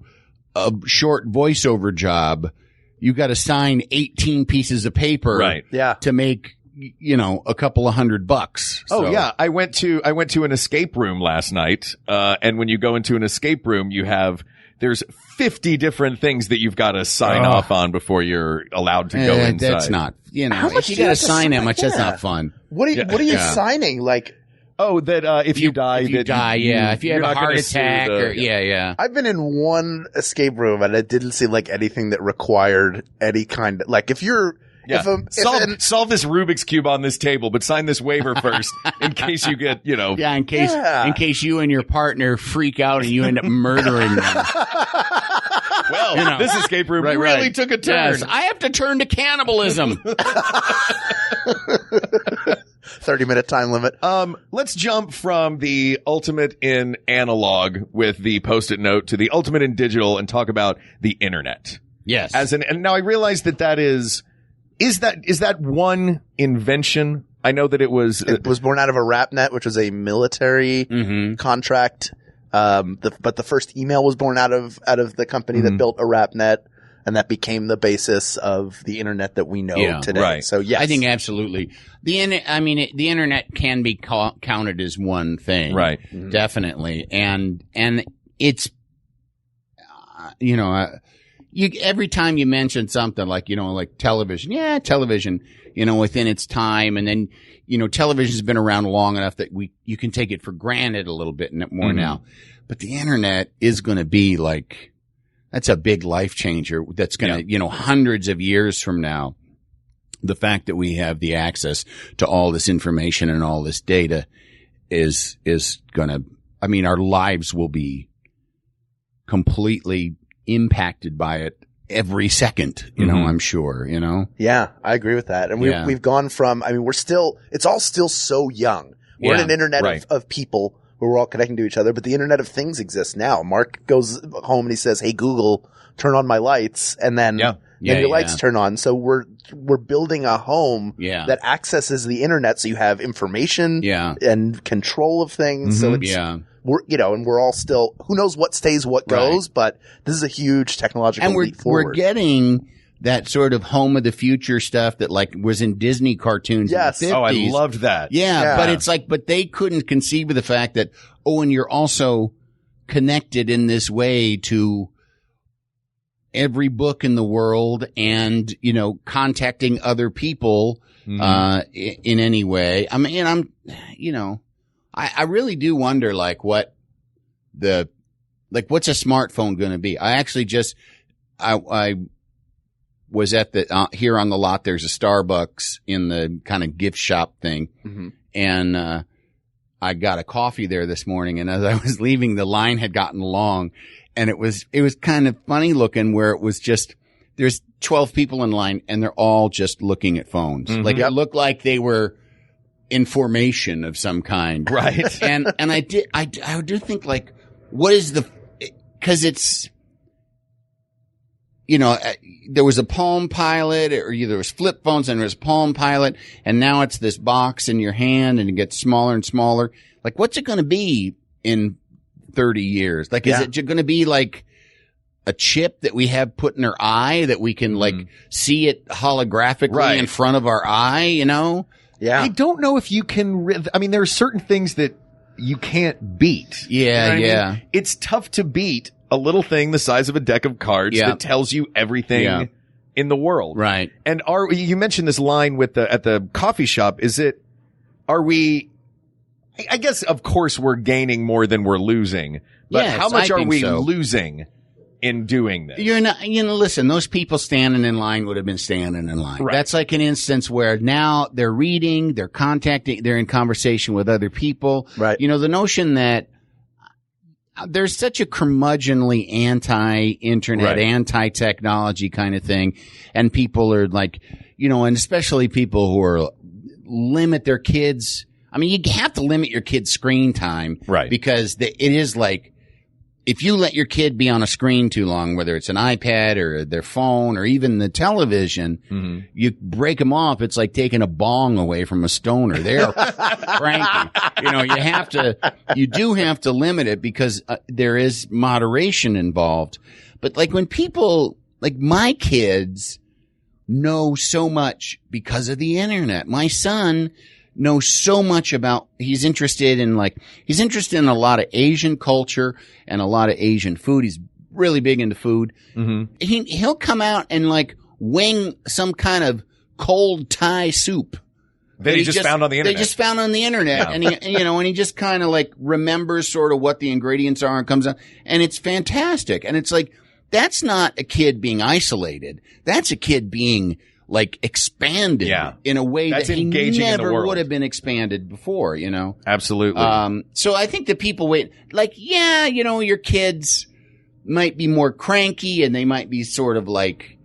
a short voiceover job, you got to sign 18 pieces of paper Right. Yeah. to make, a couple of $100. Oh So- yeah, I went to an escape room last night, and when you go into an escape room, there's 50 different things that you've got to sign off on before you're allowed to go inside. That's not, How much if you do you got to have to sign that sign? much, that's Yeah. not fun. What are you Yeah. signing? Like, Oh, that if you die, if you that die, if you have you're a not heart gonna sue attack the- yeah. I've been in one escape room and it didn't seem like anything that required any kind of, like, if you're, Yeah. if solve this Rubik's Cube on this table, but sign this waiver first in case you get, Yeah, in case you and your partner freak out and you end up murdering them. well, this escape room really took a turn. Yes, I have to turn to cannibalism. 30-minute time limit. Let's jump from the ultimate in analog with the Post-it note to the ultimate in digital and talk about the internet. Yes. And now I realize that is that one invention? I know that it was born out of a RapNet, which was a military contract. But the first email was born out of the company that built a RapNet, and that became the basis of the internet that we know today. Right. So yes, I think absolutely. The internet can be counted as one thing. Right. Definitely. And it's, every time you mention something like, like television, television, within its time. And then, television's been around long enough that you can take it for granted a little bit more now. But the internet is going to be like, that's a big life changer. That's going to, hundreds of years from now, the fact that we have the access to all this information and all this data is going to, our lives will be completely impacted by it every second, I'm sure, Yeah, I agree with that. And we've gone from, it's all still so young. We're in an internet of people where we're all connecting to each other, but the internet of things exists now. Mark goes home and he says, "Hey, Google, turn on my lights." And then and your lights turn on. So we're building a home that accesses the internet, so you have information and control of things. So it's we're and we're all still, who knows what stays, what goes, but this is a huge technological leap forward. We're getting that sort of home of the future stuff that like was in Disney cartoons in the 50s. Oh, I loved that. Yeah, but it's like, but they couldn't conceive of the fact that, and you're also connected in this way to every book in the world and, contacting other people, in any way. I mean, I really do wonder, like, what's a smartphone going to be? I actually I was at here on the lot, there's a Starbucks in the kind of gift shop thing. And, I got a coffee there this morning, and as I was leaving, the line had gotten long, and it was kind of funny looking where it was just, there's 12 people in line and they're all just looking at phones. Like it looked like they were in formation of some kind. Right. And I do think, like, what is cause it's, there was a Palm Pilot, or there was flip phones and there was a Palm Pilot, and now it's this box in your hand and it gets smaller and smaller. Like, what's it going to be in 30 years? Like, is it going to be like a chip that we have put in our eye that we can like see it holographically in front of our eye, Yeah. I don't know if you can, I mean, there are certain things that you can't beat. Yeah, I mean? It's tough to beat a little thing the size of a deck of cards that tells you everything in the world. Right. And you mentioned this line at the coffee shop. I guess, of course, we're gaining more than we're losing, but how much are we losing in doing this? You're not, listen, those people standing in line would have been standing in line. Right. That's like an instance where now they're reading, they're contacting, they're in conversation with other people. Right. The notion that there's such a curmudgeonly anti-internet, anti-technology kind of thing. And people are like, and especially people who limit their kids. I mean, you have to limit your kid's screen time. Right. Because it is like, if you let your kid be on a screen too long, whether it's an iPad or their phone or even the television, you break them off. It's like taking a bong away from a stoner. They're cranky. You do have to limit it because there is moderation involved. But like when people, like my kids know so much because of the internet. My son knows so much he's interested in a lot of Asian culture and a lot of Asian food. He's really big into food. He'll come out and like wing some kind of cold Thai soup that he just found on the internet. They just found on the internet. And he just kind of like remembers sort of what the ingredients are and comes out, and it's fantastic. And it's like, that's not a kid being isolated. That's a kid being like expanded in a way that he never would have been expanded before, Absolutely. So I think that people your kids might be more cranky and they might be sort of like,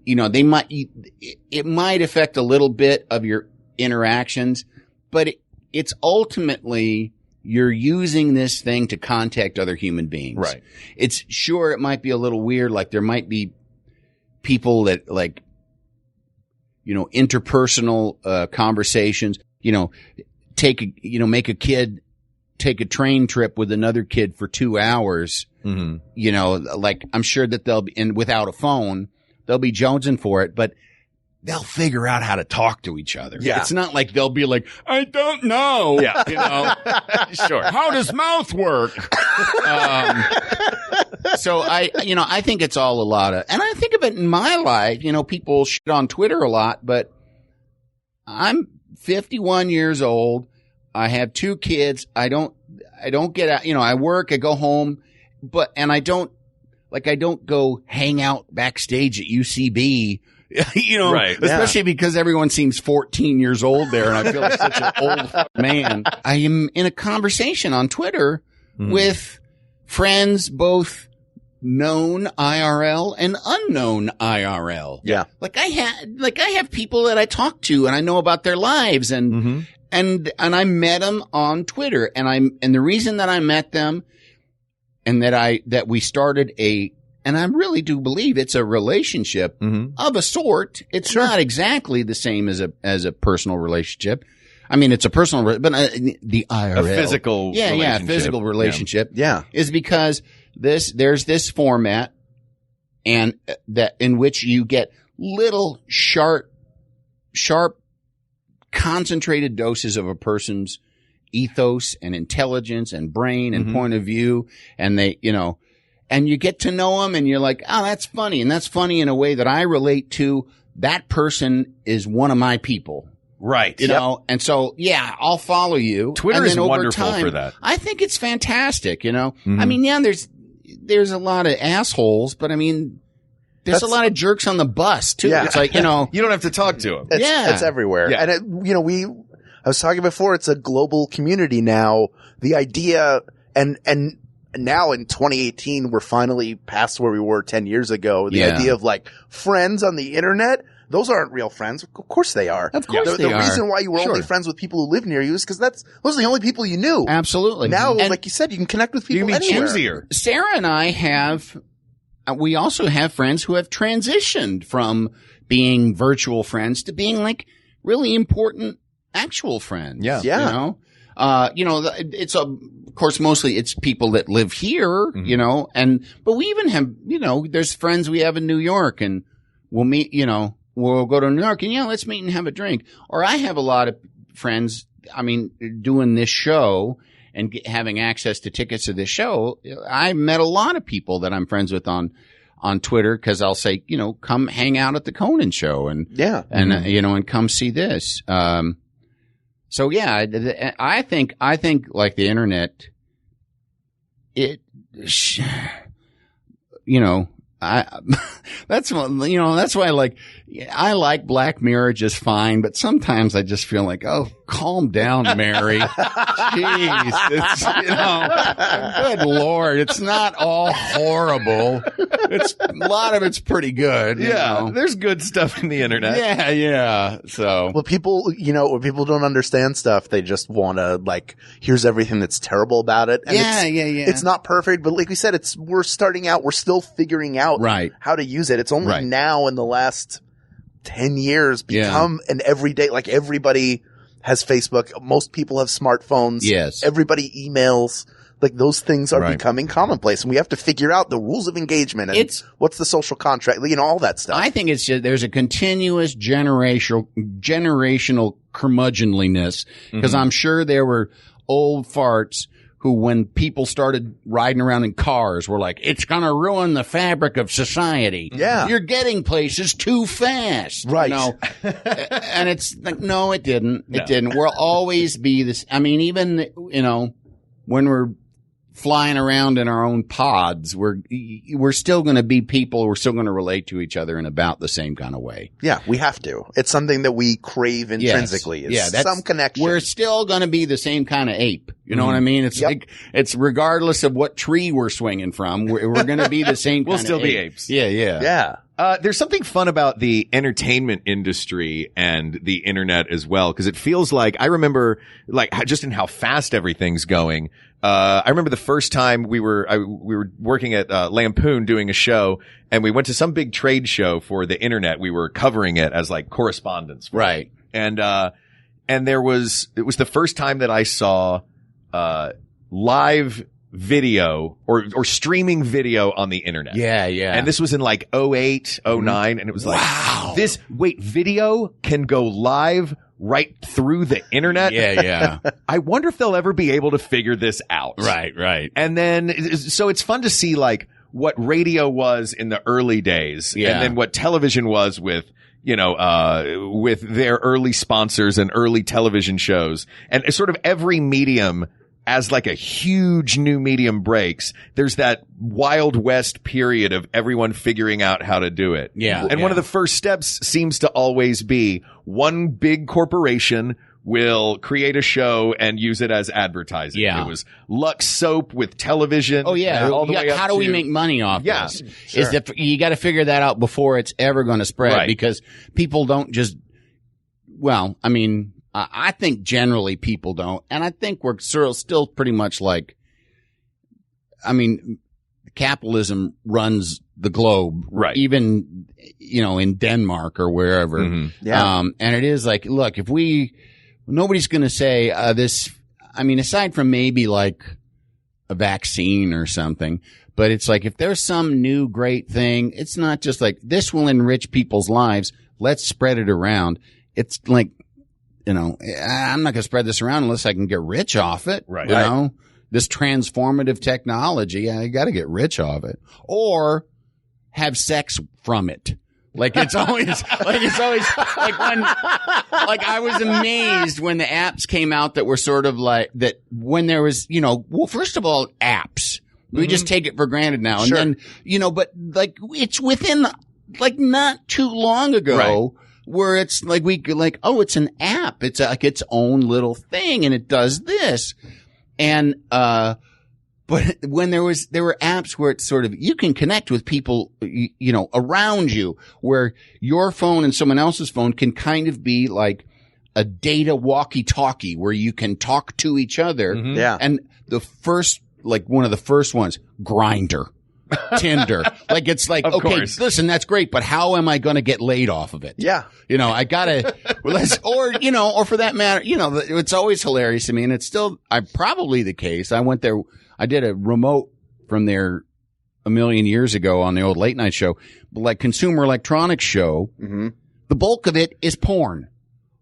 it might affect a little bit of your interactions, but it's ultimately you're using this thing to contact other human beings. Right. It might be a little weird. Like there might be people that like, interpersonal, conversations, make a kid take a train trip with another kid for 2 hours, like I'm sure that they'll be, and without a phone, they'll be jonesing for it, but they'll figure out how to talk to each other. Yeah. It's not like they'll be like, I don't know. Yeah. Sure. How does mouth work? So I think it's all a lot of, and I think of it in my life, people shit on Twitter a lot, but I'm 51 years old. I have 2 kids. I don't get out, I work, I go home, and I don't go hang out backstage at UCB, right. Especially because everyone seems 14 years old there and I feel like such an old man. I am in a conversation on Twitter with friends, both known IRL and unknown IRL. Yeah. Like I have people that I talk to and I know about their lives and I met them on Twitter and the reason that I met them and that we started a and I really do believe it's a relationship of a sort. It's not exactly the same as a personal relationship. I mean, it's a personal, but the IRL. A physical relationship. Physical relationship. Yeah. Is because there's this format and that in which you get little sharp, concentrated doses of a person's ethos and intelligence and brain and point of view. And they, and you get to know them and you're like, oh, that's funny. And that's funny in a way that I relate to. That person is one of my people. Right. You know, and so, I'll follow you. Twitter and is then over wonderful time, for that. I think it's fantastic, I mean, there's a lot of assholes, but I mean, there's a lot of jerks on the bus too. Yeah. It's like, you don't have to talk to them. It's everywhere. Yeah. And I was talking before, it's a global community now. The idea, and now in 2018, we're finally past where we were 10 years ago. The idea of like friends on the internet, those aren't real friends. Of course they are. Of course The reason why you were only friends with people who live near you is because those are the only people you knew. Absolutely. Now, like you said, you can connect with people You can be anywhere. choosier. Sarah and I we also have friends who have transitioned from being virtual friends to being like really important actual friends. Yeah. Yeah. It's of course, mostly it's people that live here, but we even have, there's friends we have in New York and we'll meet, we'll go to New York and let's meet and have a drink. Or I have a lot of friends, doing this show and having access to tickets to this show. I met a lot of people that I'm friends with on Twitter because I'll say, come hang out at the Conan show and and come see this. So I think like the internet, that's why I like Black Mirror just fine, but sometimes I just feel like, oh, calm down, Mary. Jeez, it's, good Lord, it's not all horrible. A lot of it's pretty good. There's good stuff in the internet. Yeah. So, Well, people, when people don't understand stuff, they just want to here's everything that's terrible about it. And it's not perfect, but like we said, we're starting out, we're still figuring out how to use it. It's only now in the last 10 years become an everyday, everybody has Facebook. Most people have smartphones. Yes. Everybody emails. Those things are becoming commonplace, and we have to figure out the rules of engagement and what's the social contract, all that stuff. I think it's just, there's a continuous generational curmudgeonliness because I'm sure there were old farts who, when people started riding around in cars, were like, it's going to ruin the fabric of society. Yeah. You're getting places too fast. Right. And it's like, no, it didn't. It didn't. We'll always be this. I mean, even, when we're flying around in our own pods, we're still going to be people. We're still going to relate to each other in about the same kind of way. Yeah, we have to. It's something that we crave intrinsically. Yes. It's some connection. We're still going to be the same kind of ape. You know what I mean? It's it's regardless of what tree we're swinging from, we're going to be the same kind of ape. We'll still be apes. Yeah. There's something fun about the entertainment industry and the internet as well, because it feels like, I remember just in how fast everything's going. I remember the first time we were working at Lampoon doing a show, and we went to some big trade show for the internet. We were covering it as correspondents. Right. And it was the first time that I saw live video or streaming video on the internet. Yeah. And this was in 08, 09, and it was wow. Video can go live right through the internet. Yeah. I wonder if they'll ever be able to figure this out. Right. And then, so it's fun to see what radio was in the early days, and then what television was with their early sponsors and early television shows, and sort of every medium. As a huge new medium breaks, there's that Wild West period of everyone figuring out how to do it. Yeah. And one of the first steps seems to always be one big corporation will create a show and use it as advertising. Yeah. It was Lux Soap with television. Oh, yeah. All the way up how do we make money off this? Sure. Is that you got to figure that out before it's ever going to spread, because people don't just, I think generally people don't. And I think we're still pretty much capitalism runs the globe, Right. even, in Denmark or wherever. Mm-hmm. Yeah. And it is like, look, nobody's going to say, aside from maybe like a vaccine or something, but it's like, if there's some new great thing, it's not just like, this will enrich people's lives. Let's spread it around. It's like, I'm not going to spread this around unless I can get rich off it. Right. This transformative technology, I got to get rich off it, or have sex from it. Like it's always like I was amazed when the apps came out that were sort of like that, when there was, first of all, apps. We just take it for granted now. And then, but like it's within like not too long ago where it's like it's an app. It's like its own little thing and it does this. And, but when there were apps where it's sort of, you can connect with people, around you, where your phone and someone else's phone can kind of be like a data walkie-talkie where you can talk to each other. Mm-hmm. Yeah. And one of the first ones, Grindr, Tinder. Like, it's like, Of okay, course. listen, that's great, but how am I going to get laid off of it? Yeah. I gotta, or for that matter, it's always hilarious to me. And it's still, probably the case. I went there, I did a remote from there a million years ago on the old late night show, but like consumer electronics show. Mm-hmm. The bulk of it is porn.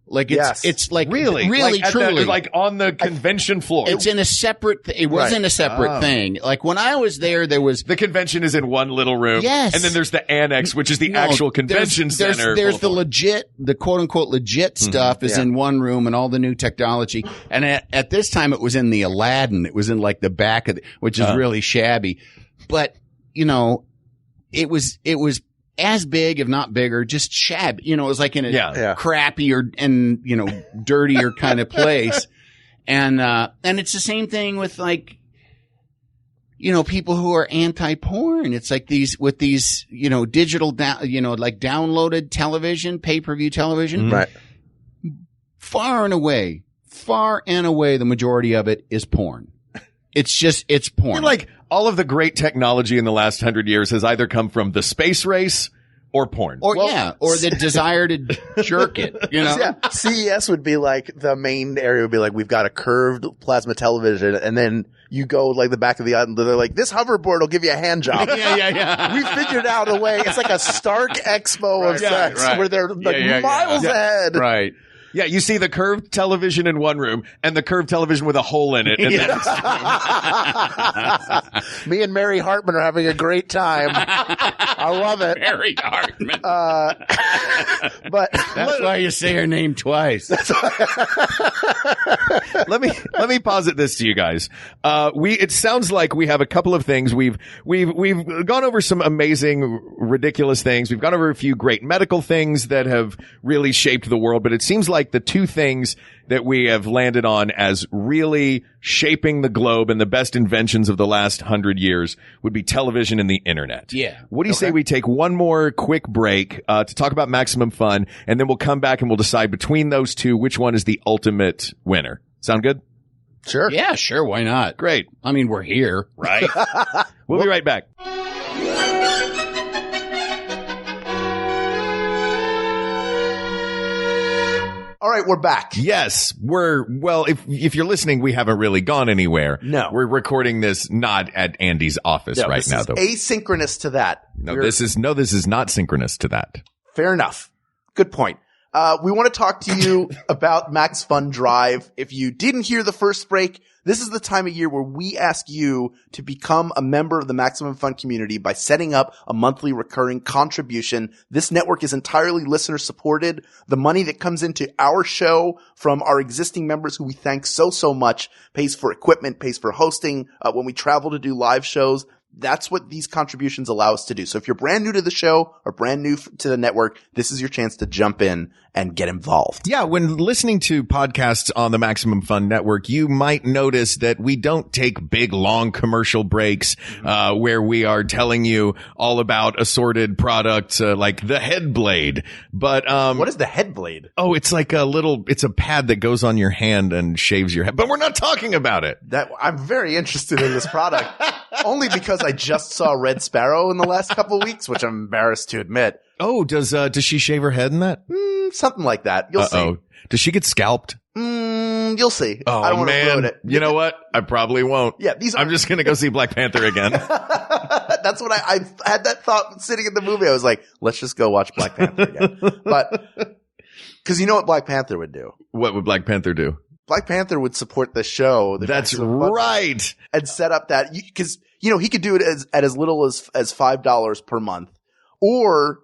Like it's like Really? really, like truly. like on the convention floor. It's in a separate, it was in a separate thing. Like when I was there was, the convention is in one little room. Yes. And then there's the annex, which is the actual convention center. There's the quote unquote legit stuff is in one room and all the new technology. And at this time it was in the Aladdin. It was in like the back of which is really shabby. But, it was as big, if not bigger, just shabby. It was like in a crappier and, dirtier kind of place. And it's the same thing with like, people who are anti-porn. It's like digital, like downloaded television, pay-per-view television. Right. Far and away, the majority of it is porn. It's porn. And like all of the great technology in the last 100 years has either come from the space race or porn. Or the desire to jerk it, Yeah. CES would be like, the main area would be like, we've got a curved plasma television, and then you go like the back of the island, they're like, this hoverboard will give you a hand job. Yeah. We figured out a way. It's like a Stark Expo of sex where they're like miles ahead. Right. Yeah, you see the curved television in one room and the curved television with a hole in it. And then Me and Mary Hartman are having a great time. I love it. Mary Hartman. But that's why you say her name twice. let me posit this to you guys. It sounds like we have a couple of things. We've gone over some amazing, ridiculous things. We've gone over a few great medical things that have really shaped the world, but it seems like the two things that we have landed on as really shaping the globe and the best inventions of the last 100 years would be television and the internet. Yeah. What do you say we take one more quick break to talk about Maximum Fun, and then we'll come back and we'll decide between those two which one is the ultimate winner. Sound good? sure. Yeah, sure. Why not? Great. I mean, we're here. Right. We'll be right back. All right, we're back. Yes, if you're listening, we haven't really gone anywhere. No. We're recording this not at Andy's office right now, though. Asynchronous to that. This is not synchronous to that. Fair enough. Good point. We want to talk to you about MaxFunDrive. If you didn't hear the first break, this is the time of year where we ask you to become a member of the Maximum Fun community by setting up a monthly recurring contribution. This network is entirely listener supported. The money that comes into our show from our existing members, who we thank so much, pays for equipment, pays for hosting, when we travel to do live shows. That's what these contributions allow us to do. So if you're brand new to the show or brand new to the network, this is your chance to jump in and get involved. Yeah, when listening to podcasts on the Maximum Fun Network, you might notice that we don't take big, long commercial breaks where we are telling you all about assorted products like the head blade. But what is the head blade? Oh, it's like it's a pad that goes on your hand and shaves your head. But we're not talking about it. I'm very interested in this product. Only because I just saw Red Sparrow in the last couple of weeks, which I'm embarrassed to admit. Oh, does she shave her head in that? Something like that. You'll see. Does she get scalped? You'll see. Oh, I don't want to ruin it. You know what? I probably won't. Yeah, I'm just going to go see Black Panther again. That's what I had that thought sitting in the movie. I was like, let's just go watch Black Panther again. But, cause you know what Black Panther would do? What would Black Panther do? Black Panther would support the show. That's right. And set up that, cause, he could do it at as little as $5 per month. Or,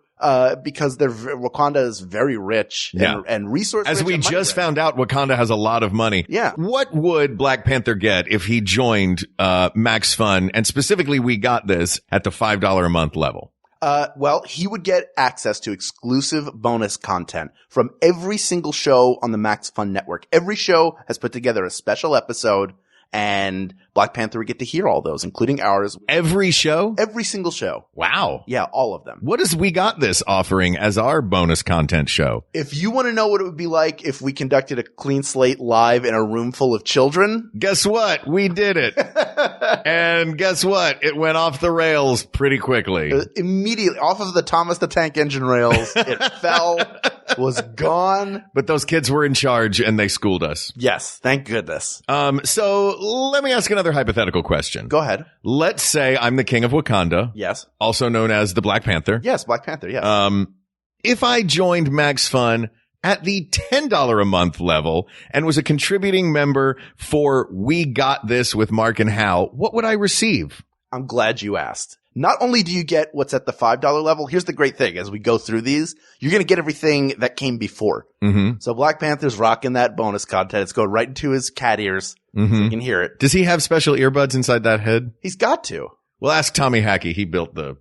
because Wakanda is very rich and resource rich. As we just found out, Wakanda has a lot of money. Yeah. What would Black Panther get if he joined, Max Fun? And specifically, we got this at the $5 a month level. Well, he would get access to exclusive bonus content from every single show on the Max Fun network. Every show has put together a special episode, and Black Panther would get to hear all those, including ours. Every show? Every single show. Wow. Yeah, all of them. What is We Got This offering as our bonus content show? If you want to know what it would be like if we conducted a clean slate live in a room full of children. Guess what? We did it. And guess what? It went off the rails pretty quickly. Immediately off of the Thomas the Tank Engine rails. It fell, was gone. But those kids were in charge and they schooled us. Yes. Thank goodness. So let me ask another hypothetical question. Go ahead. Let's say I'm the king of Wakanda. Yes. Also known as the Black Panther. Yes, Black Panther, yes. If I joined Max Fun at the $10 a month level and was a contributing member for We Got This with Mark and Hal, what would I receive? I'm glad you asked. Not only do you get what's at the $5 level, here's the great thing. As we go through these, you're going to get everything that came before. Mm-hmm. So Black Panther's rocking that bonus content. It's going right into his cat ears. Mm-hmm. So you can hear it. Does he have special earbuds inside that head? He's got to. Well, ask Tommy Hackey. He built the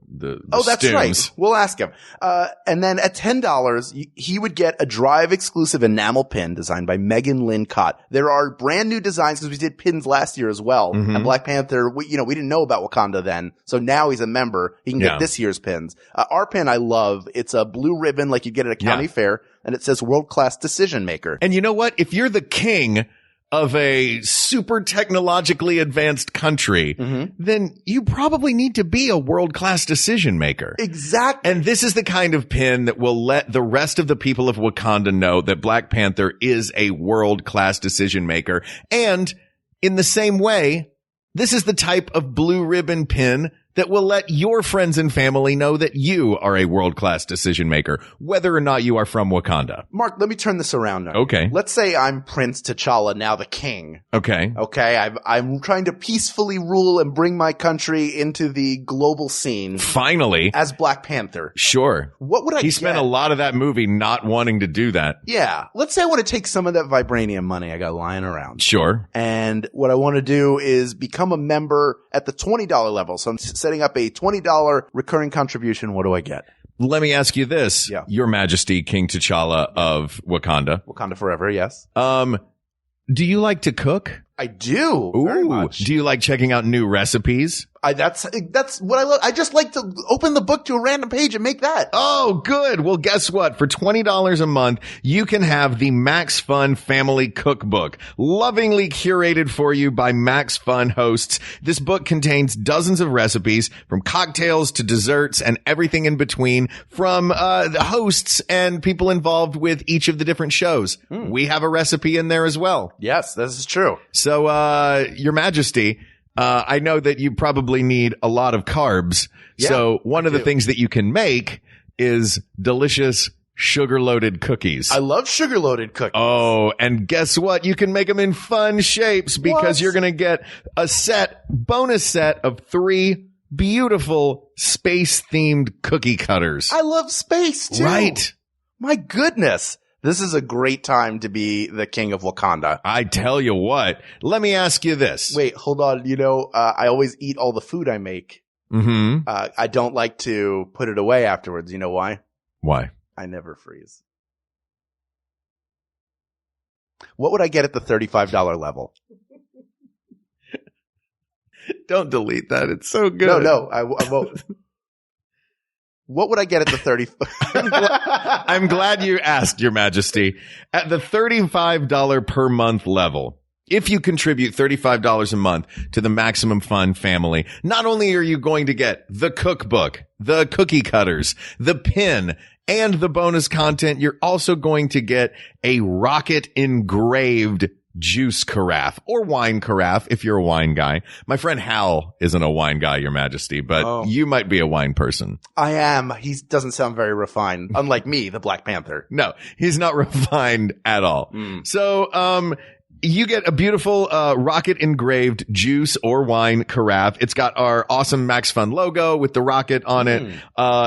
Oh, that's Stooms. right. We'll ask him. And then at $10, he would get a Drive exclusive enamel pin designed by Megan Lynn Cott. There are brand new designs because we did pins last year as well. Mm-hmm. And Black Panther, we didn't know about Wakanda then. So now he's a member. He can get this year's pins. Our pin I love. It's a blue ribbon like you get at a county fair, and it says World Class Decision Maker. And you know what? If you're the king of a super technologically advanced country, then you probably need to be a world-class decision maker. Exactly. And this is the kind of pin that will let the rest of the people of Wakanda know that Black Panther is a world-class decision maker. And in the same way, this is the type of blue ribbon pin that will let your friends and family know that you are a world-class decision maker, whether or not you are from Wakanda. Mark, let me turn this around now. Okay. Let's say I'm Prince T'Challa, now the king. Okay. Okay, I'm trying to peacefully rule and bring my country into the global scene. Finally. As Black Panther. Sure. What would I He spent a lot of that movie not wanting to do that. Yeah. Let's say I want to take some of that vibranium money I got lying around. Sure. And what I want to do is become a member at the $20 level. So I'm setting up a $20 recurring contribution. What do I get? Let me ask you this. Yeah. Your Majesty, King T'Challa of Wakanda. Wakanda forever, yes. Do you like to cook? I do. Very much. Do you like checking out new recipes? That's what I love. I just like to open the book to a random page and make that. Oh, good. Well, guess what? For $20 a month, you can have the Max Fun Family Cookbook, lovingly curated for you by Max Fun hosts. This book contains dozens of recipes, from cocktails to desserts and everything in between, from the hosts and people involved with each of the different shows. We have a recipe in there as well. Yes, this is true. So, Your Majesty, I know that you probably need a lot of carbs. Yeah, so one of the things that you can make is delicious sugar-loaded cookies. I love sugar-loaded cookies. Oh, and guess what? You can make them in fun shapes because you're going to get a bonus set of 3 beautiful space-themed cookie cutters. I love space too. Right. My goodness. This is a great time to be the king of Wakanda. I tell you what, let me ask you this. Wait, hold on. I always eat all the food I make. Mm-hmm. I don't like to put it away afterwards. You know why? Why? I never freeze. What would I get at the $35 level? Don't delete that. It's so good. No, I won't. What would I get at the 30? I'm glad you asked, Your Majesty. At the $35 per month level, If you contribute $35 a month to the Maximum Fun family, not only are you going to get the cookbook, the cookie cutters, the pin, and the bonus content, you're also going to get a rocket engraved juice carafe or wine carafe if you're a wine guy. My friend Hal isn't a wine guy, Your Majesty, but you might be a wine person. I am. He doesn't sound very refined, unlike me, the Black Panther. No, he's not refined at all. So, you get a beautiful rocket engraved juice or wine carafe. It's got our awesome Max Fun logo with the rocket on it.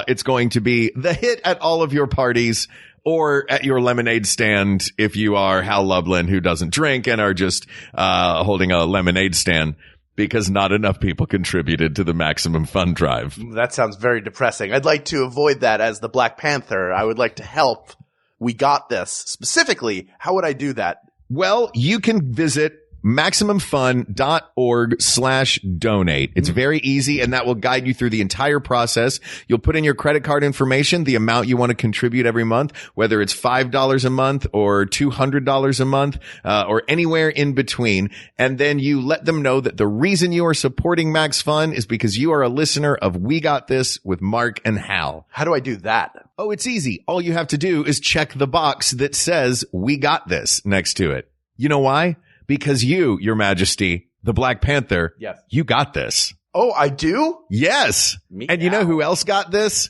It's going to be the hit at all of your parties or at your lemonade stand if you are Hal Lublin, who doesn't drink and are just holding a lemonade stand because not enough people contributed to the Maximum Fun Drive. That sounds very depressing. I'd like to avoid that as the Black Panther. I would like to help. We got this. Specifically, how would I do that? Well, you can visit MaximumFun.org/donate. It's very easy, and that will guide you through the entire process. You'll put in your credit card information, the amount you want to contribute every month, whether it's $5 a month or $200 a month, or anywhere in between. And then you let them know that the reason you are supporting Max Fun is because you are a listener of We Got This with Mark and Hal. How do I do that? Oh, it's easy. All you have to do is check the box that says We Got This next to it. You know why? Because you, Your Majesty, the Black Panther, yes, you got this. Oh, I do? Yes. And you know who else got this?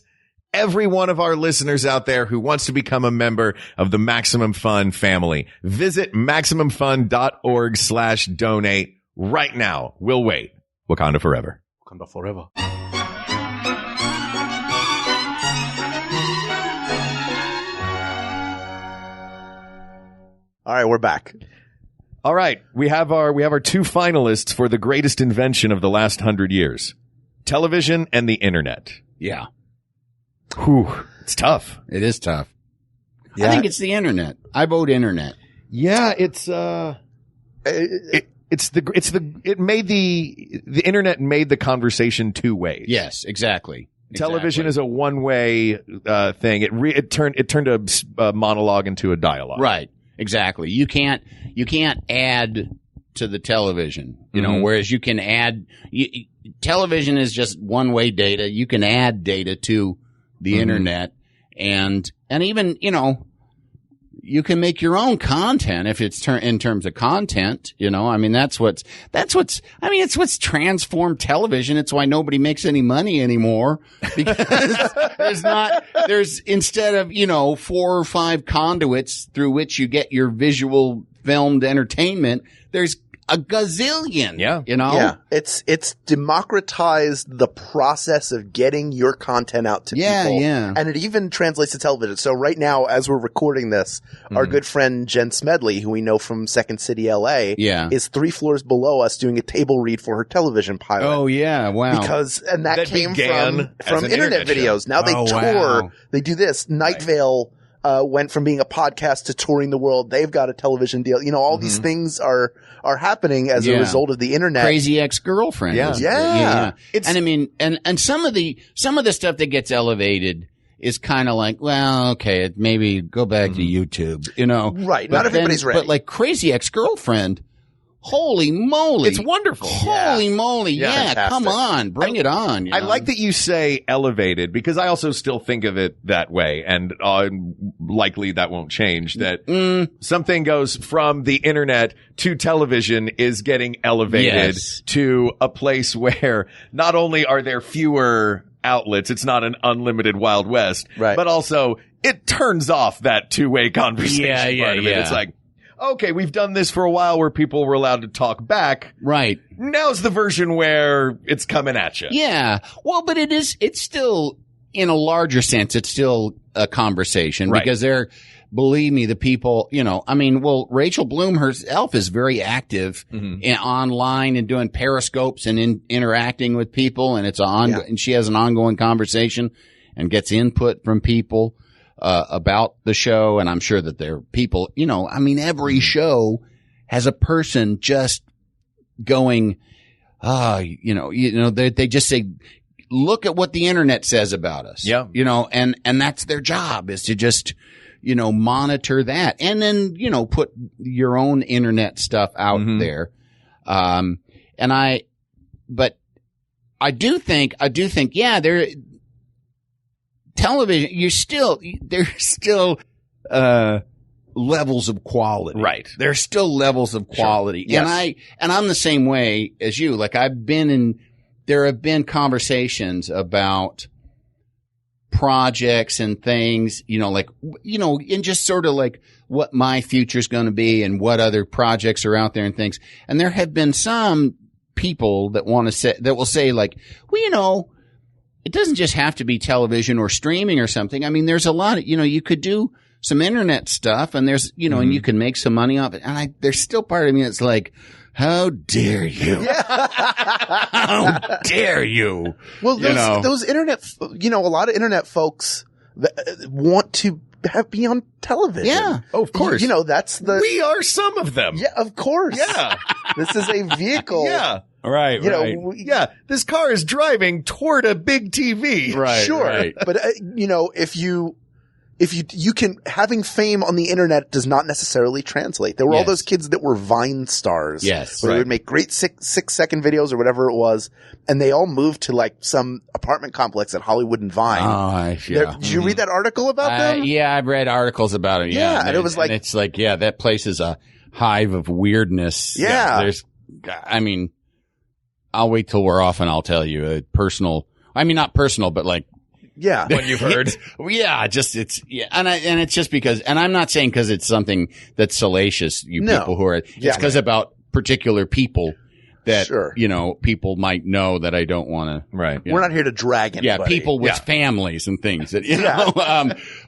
Every one of our listeners out there who wants to become a member of the Maximum Fun family. Visit MaximumFun.org/donate right now. We'll wait. Wakanda forever. Wakanda forever. All right, we're back. All right, we have our two finalists for the greatest invention of the last 100 years. Television and the internet. Yeah. Whew, it's tough. It is tough. Yeah. I think it's the internet. I vote internet. Yeah, the internet made the conversation two ways. Yes, exactly. Television is a one-way thing. It turned a monologue into a dialogue. Right. Exactly. You can't add to the television, you know, whereas you can add, television is just one-way data. You can add data to the internet and even, you know, you can make your own content if it's in terms of content, you know, I mean, it's what's transformed television. It's why nobody makes any money anymore because there's instead of, you know, 4 or 5 conduits through which you get your visual filmed entertainment, there's a gazillion. Yeah. You know? Yeah. It's democratized the process of getting your content out to people. Yeah. And it even translates to television. So right now, as we're recording this, our good friend Jen Smedley, who we know from Second City LA, is 3 floors below us doing a table read for her television pilot. Oh yeah. Wow. And that came from internet videos. Show. Now they tour. Wow. They do this. Night Vale went from being a podcast to touring the world. They've got a television deal. You know, all these things are happening as a result of the internet. Crazy Ex-Girlfriend. Yeah. And I mean, and some of the stuff that gets elevated is kind of like, well, okay, maybe go back to YouTube, you know. Right. Not everybody's ready. But like Crazy Ex-Girlfriend, holy moly. It's wonderful. Holy moly. Yeah, come on. Bring it on. You know? I like that you say elevated because I also still think of it that way. And likely that won't change. That something goes from the internet to television is getting elevated to a place where not only are there fewer outlets, it's not an unlimited Wild West, but also it turns off that two-way conversation part of it. It's like, okay, we've done this for a while where people were allowed to talk back. Right. Now's the version where it's coming at you. Yeah. Well, but it's still, in a larger sense, it's still a conversation because believe me, the people, you know, I mean, well, Rachel Bloom herself is very active online and doing periscopes and interacting with people. And and she has an ongoing conversation and gets input from people about the show. And I'm sure that there are people, you know, I mean, every show has a person just going, you know, they just say, look at what the internet says about us. Yeah. You know, and that's their job is to just monitor that, and then, put your own internet stuff out there. But I do think, television, there's still, levels of quality. Right. There's still levels of quality. Sure. Yes. And I'm the same way as you. Like, there have been conversations about projects and things, and just sort of like what my future's going to be and what other projects are out there and things. And there have been some people that will say like, well, it doesn't just have to be television or streaming or something. I mean, there's a lot of, you could do some internet stuff, and there's, and you can make some money off it. And there's still part of me that's like, how dare you? How dare you? Well, those internet, a lot of internet folks want to be on television. Yeah. Oh, of course. We are some of them. Yeah, of course. Yeah. This is a vehicle. Yeah. Right. This car is driving toward a big TV. Right. Sure. Right. But, if you can, having fame on the internet does not necessarily translate. There were all those kids that were Vine stars. Yes. Where they would make great 6-second videos or whatever it was. And they all moved to like some apartment complex at Hollywood and Vine. Did you read that article about them? Yeah, I've read articles about it. Yeah. And it was like, and it's like, that place is a hive of weirdness. Yeah. I'll wait till we're off and I'll tell you a personal, not personal, but like, yeah. What you've heard. And it's just because, and I'm not saying because it's something that's salacious, people who are, it's because about particular people that, people might know that I don't want to. Right. We're not here to drag anybody. Yeah. People with families and things that,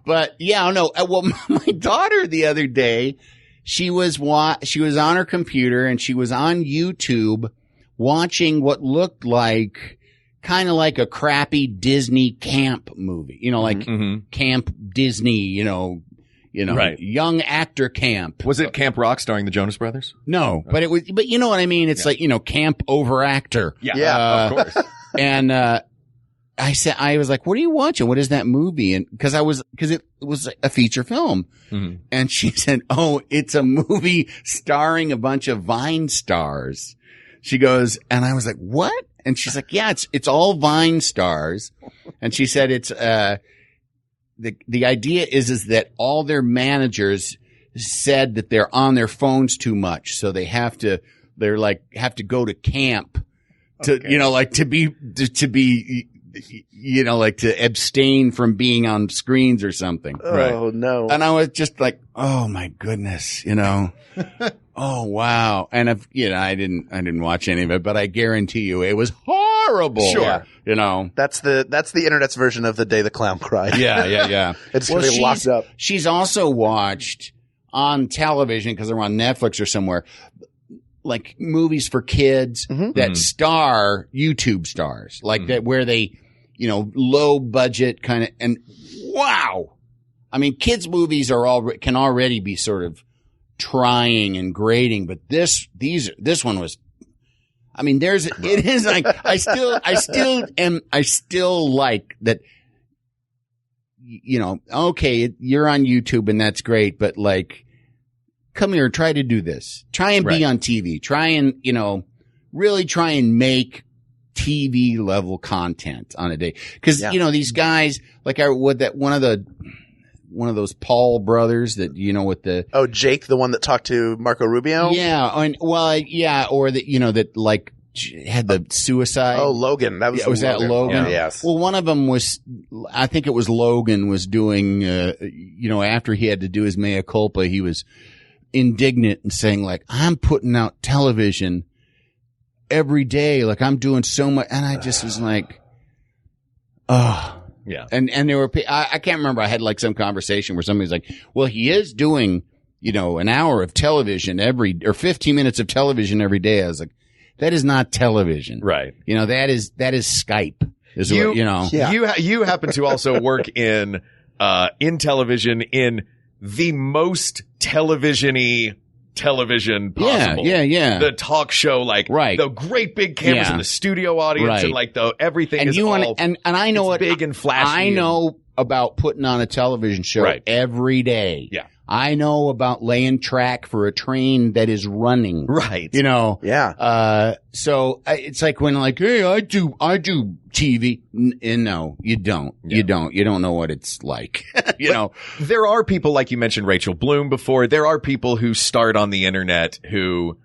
well, my daughter the other day, she was on her computer and she was on YouTube watching what looked like, kind of like a crappy Disney camp movie, Camp Disney, right. Young actor camp. Was it Camp Rock starring the Jonas Brothers? No, but you know what I mean? It's like, camp over actor. Yeah. Of course. And, I was like, what are you watching? What is that movie? And cause it was a feature film. Mm-hmm. And she said, oh, it's a movie starring a bunch of Vine stars. She goes, and I was like, what? And she's like, yeah, it's all Vine stars. And she said it's, the idea is that all their managers said that they're on their phones too much. So they have to go to camp to, to abstain from being on screens or something. Oh, no. And I was just like, oh my goodness, oh wow. And I didn't watch any of it, but I guarantee you it was horrible. Sure. That's the internet's version of The Day the Clown Cried. Yeah. It's gonna be locked up. She's also watched on television, because they're on Netflix or somewhere, like movies for kids that star YouTube stars, like that, where they, low budget kind of, and wow. I mean, kids movies can already be sort of trying and grading, but this one was, it is like, I still like that, okay, you're on YouTube and that's great, but like, come here, try to do this. Try and be on TV. Try and, really try and make TV level content on a day. Cause, these guys, like one of those Paul brothers that, with the. Oh, Jake, the one that talked to Marco Rubio? Yeah. Or that, that like had the suicide. Oh, Logan. That was that Logan? Yeah. Yes. Well, one of them was, I think it was Logan was doing, after he had to do his mea culpa, he was indignant and saying like, I'm putting out television every day. Like I'm doing so much. And I just was like, oh. Yeah. And there were, I can't remember. I had like some conversation where somebody's like, well, he is doing, an hour of television or 15 minutes of television every day. I was like, that is not television. Right. That is Skype. You happen to also work in television in the most television-y television possible. Yeah. The talk show, like the great big cameras in the studio audience and like everything and is all, and I know it's big and flashy. I know about putting on a television show every day. Yeah. I know about laying track for a train that is running. Right. You know. Yeah. So it's like when like, hey, I do TV. No, you don't. Yeah. You don't. You don't know what it's like. You know. There are people, like you mentioned Rachel Bloom before. There are people who start on the internet who,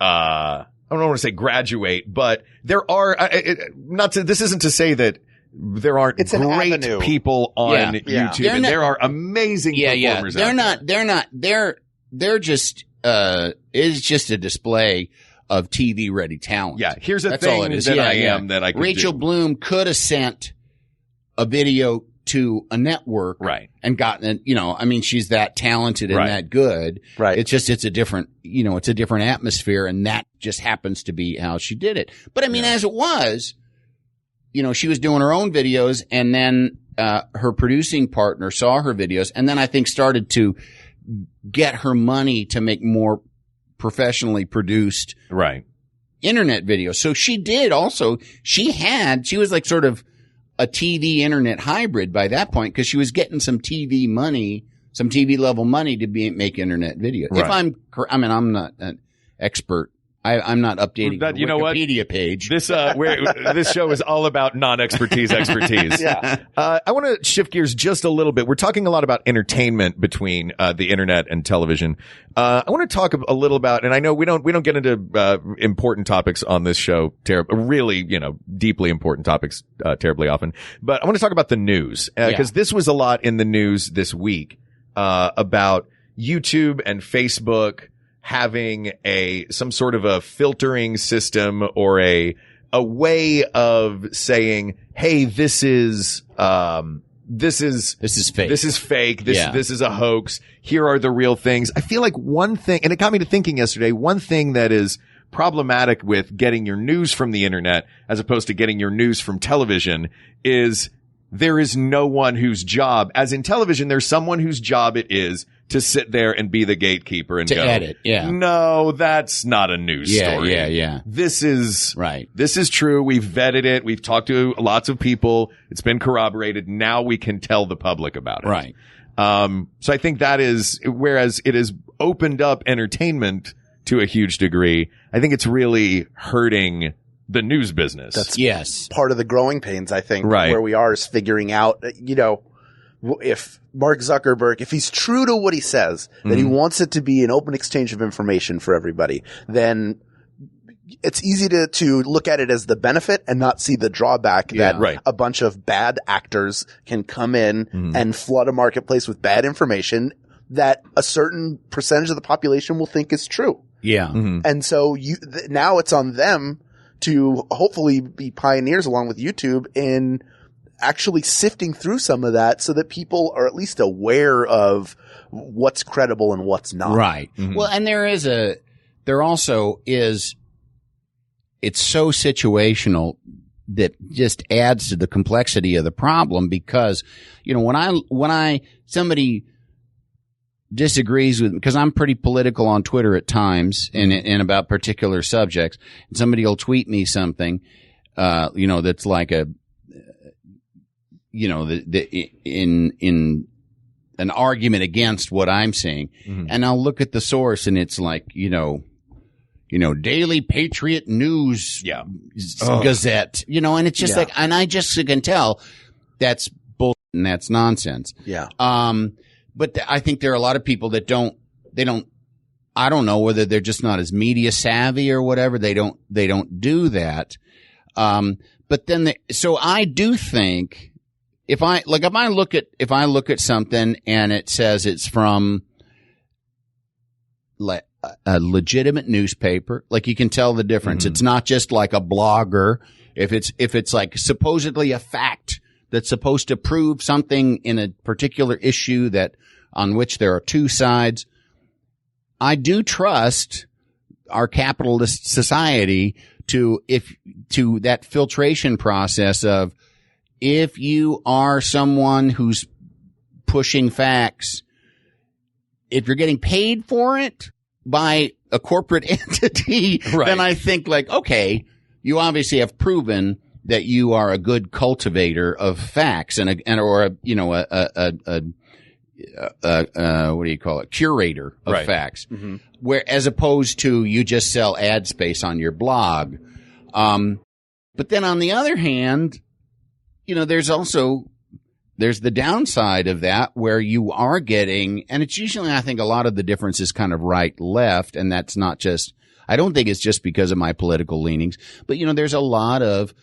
I don't want to say graduate, but there are, this isn't to say that there aren't great people on YouTube, and there are amazing performers out there. They're just, it's just a display of TV ready talent. Yeah. Here's a That's thing all it is. that I am that I could Rachel do. Bloom could have sent a video to a network. Right. And gotten, I mean, she's that talented and that good. Right. It's just, it's a different, it's a different atmosphere, and that just happens to be how she did it. But I mean, as it was, she was doing her own videos, and then her producing partner saw her videos, and then I think started to get her money to make more professionally produced internet videos. So she did also, she was like sort of a TV internet hybrid by that point, because she was getting some TV money, some TV level money to make internet videos. Right. If I'm not an expert. I'm not updating the Wikipedia page. This show is all about non-expertise. Yeah. I want to shift gears just a little bit. We're talking a lot about entertainment between the internet and television. I want to talk a little about, and I know we don't get into important topics on this show, really, deeply important topics terribly often. But I want to talk about the news because this was a lot in the news this week about YouTube and Facebook having some sort of a filtering system or a way of saying, hey, this is fake. This is fake. This is a hoax. Here are the real things. I feel like one thing, and it got me to thinking yesterday, one thing that is problematic with getting your news from the internet as opposed to getting your news from television is there is no one whose job, as in television, there's someone whose job it is to sit there and be the gatekeeper and to go, edit. Yeah. No, that's not a news story. Yeah. This is right. This is true. We've vetted it. We've talked to lots of people. It's been corroborated. Now we can tell the public about it. Right. So I think that is, whereas it has opened up entertainment to a huge degree, I think it's really hurting the news business. That's part of the growing pains, I think, right. Where we are is figuring out, if Mark Zuckerberg, if he's true to what he says, that he wants it to be an open exchange of information for everybody, then it's easy to look at it as the benefit and not see the drawback that a bunch of bad actors can come in and flood a marketplace with bad information that a certain percentage of the population will think is true. Yeah. And so now it's on them to hopefully be pioneers along with YouTube in actually sifting through some of that so that people are at least aware of what's credible and what's not. Right. Well, and there also is, it's so situational that just adds to the complexity of the problem because, when somebody disagrees with, because I'm pretty political on Twitter at times and about particular subjects, and somebody will tweet me something, that's like in an argument against what I'm saying. And I'll look at the source and it's like, Daily Patriot News Gazette, and it's just and I just can tell that's bullshit and that's nonsense. Yeah. But I think there are a lot of people that I don't know whether they're just not as media savvy or whatever. They don't do that. But then so I do think if I look at something and it says it's from a legitimate newspaper, like you can tell the difference. It's not just like a blogger. If it's like supposedly a fact that's supposed to prove something in a particular issue on which there are two sides, I do trust our capitalist society to that filtration process of, if you are someone who's pushing facts, if you're getting paid for it by a corporate entity, then I think okay, you obviously have proven that you are a good cultivator of facts what do you call it? Curator of facts. Mm-hmm. Where, as opposed to you just sell ad space on your blog. But then on the other hand, there's the downside of that where you are getting, and it's usually, I think a lot of the difference is kind of right left. And that's not just, I don't think it's just because of my political leanings, but there's a lot of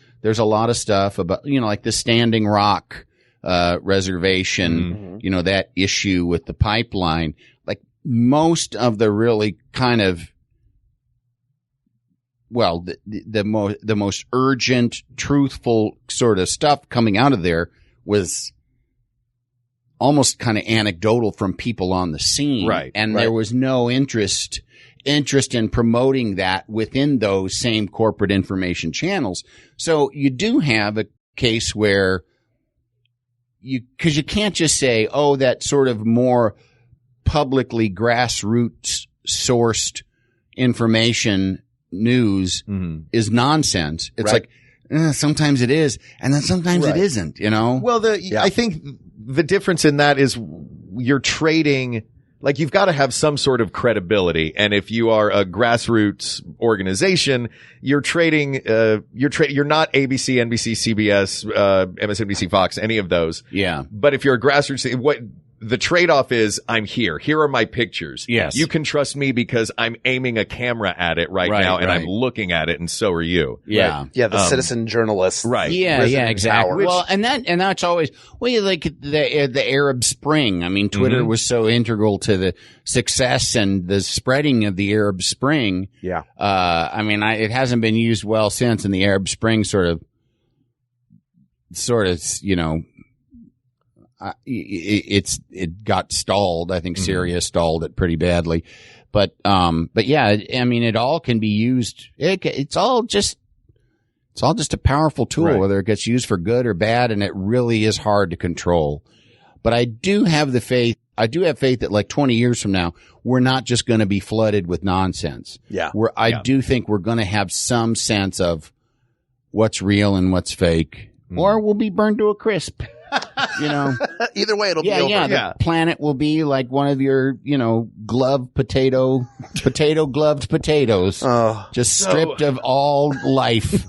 stuff about, like the Standing Rock, reservation, that issue with the pipeline, like most of the really kind of, well, the most urgent, truthful sort of stuff coming out of there was almost kind of anecdotal from people on the scene. Right. And there was no interest in promoting that within those same corporate information channels. So you do have a case where because you can't just say, oh, that sort of more publicly grassroots sourced information news is nonsense. It's like, sometimes it is, and then sometimes it isn't, Well, I think the difference in that is you're trading, like you've got to have some sort of credibility. And if you are a grassroots organization, you're trading, you're not ABC, NBC, CBS, MSNBC, Fox, any of those. Yeah. But if you're a grassroots, what the trade-off is, I'm here. Here are my pictures. Yes. You can trust me because I'm aiming a camera at it right now and I'm looking at it, and so are you. Yeah. Right? Yeah, the citizen journalist. Right. Yeah, exactly. Well, and that's always, like the Arab Spring. I mean, Twitter was so integral to the success and the spreading of the Arab Spring. Yeah. I mean, it hasn't been used well since, and the Arab Spring sort of, it got stalled. I think Syria stalled it pretty badly, but yeah, I mean, it all can be used. It's all just a powerful tool, whether it gets used for good or bad, and it really is hard to control. But I do have faith that like 20 years from now, we're not just going to be flooded with nonsense. Yeah. I do think we're going to have some sense of what's real and what's fake, or we'll be burned to a crisp. Either way, it'll be over. Yeah, the planet will be like one of your, gloved potatoes, just stripped of all life.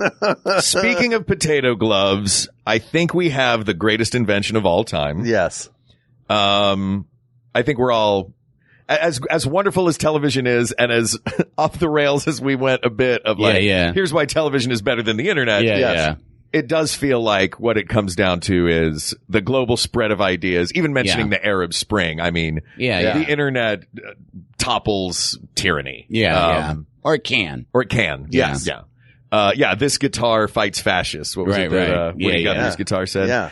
Speaking of potato gloves, I think we have the greatest invention of all time. Yes. I think we're all, as wonderful as television is, and as off the rails as we went a bit of here's why television is better than the internet. Yeah. It does feel like what it comes down to is the global spread of ideas, even mentioning the Arab Spring. I mean, the internet topples tyranny. Yeah. Or it can. Yes. Yeah. This guitar fights fascists. What was it that Woody Guthrie's guitar said? Yeah.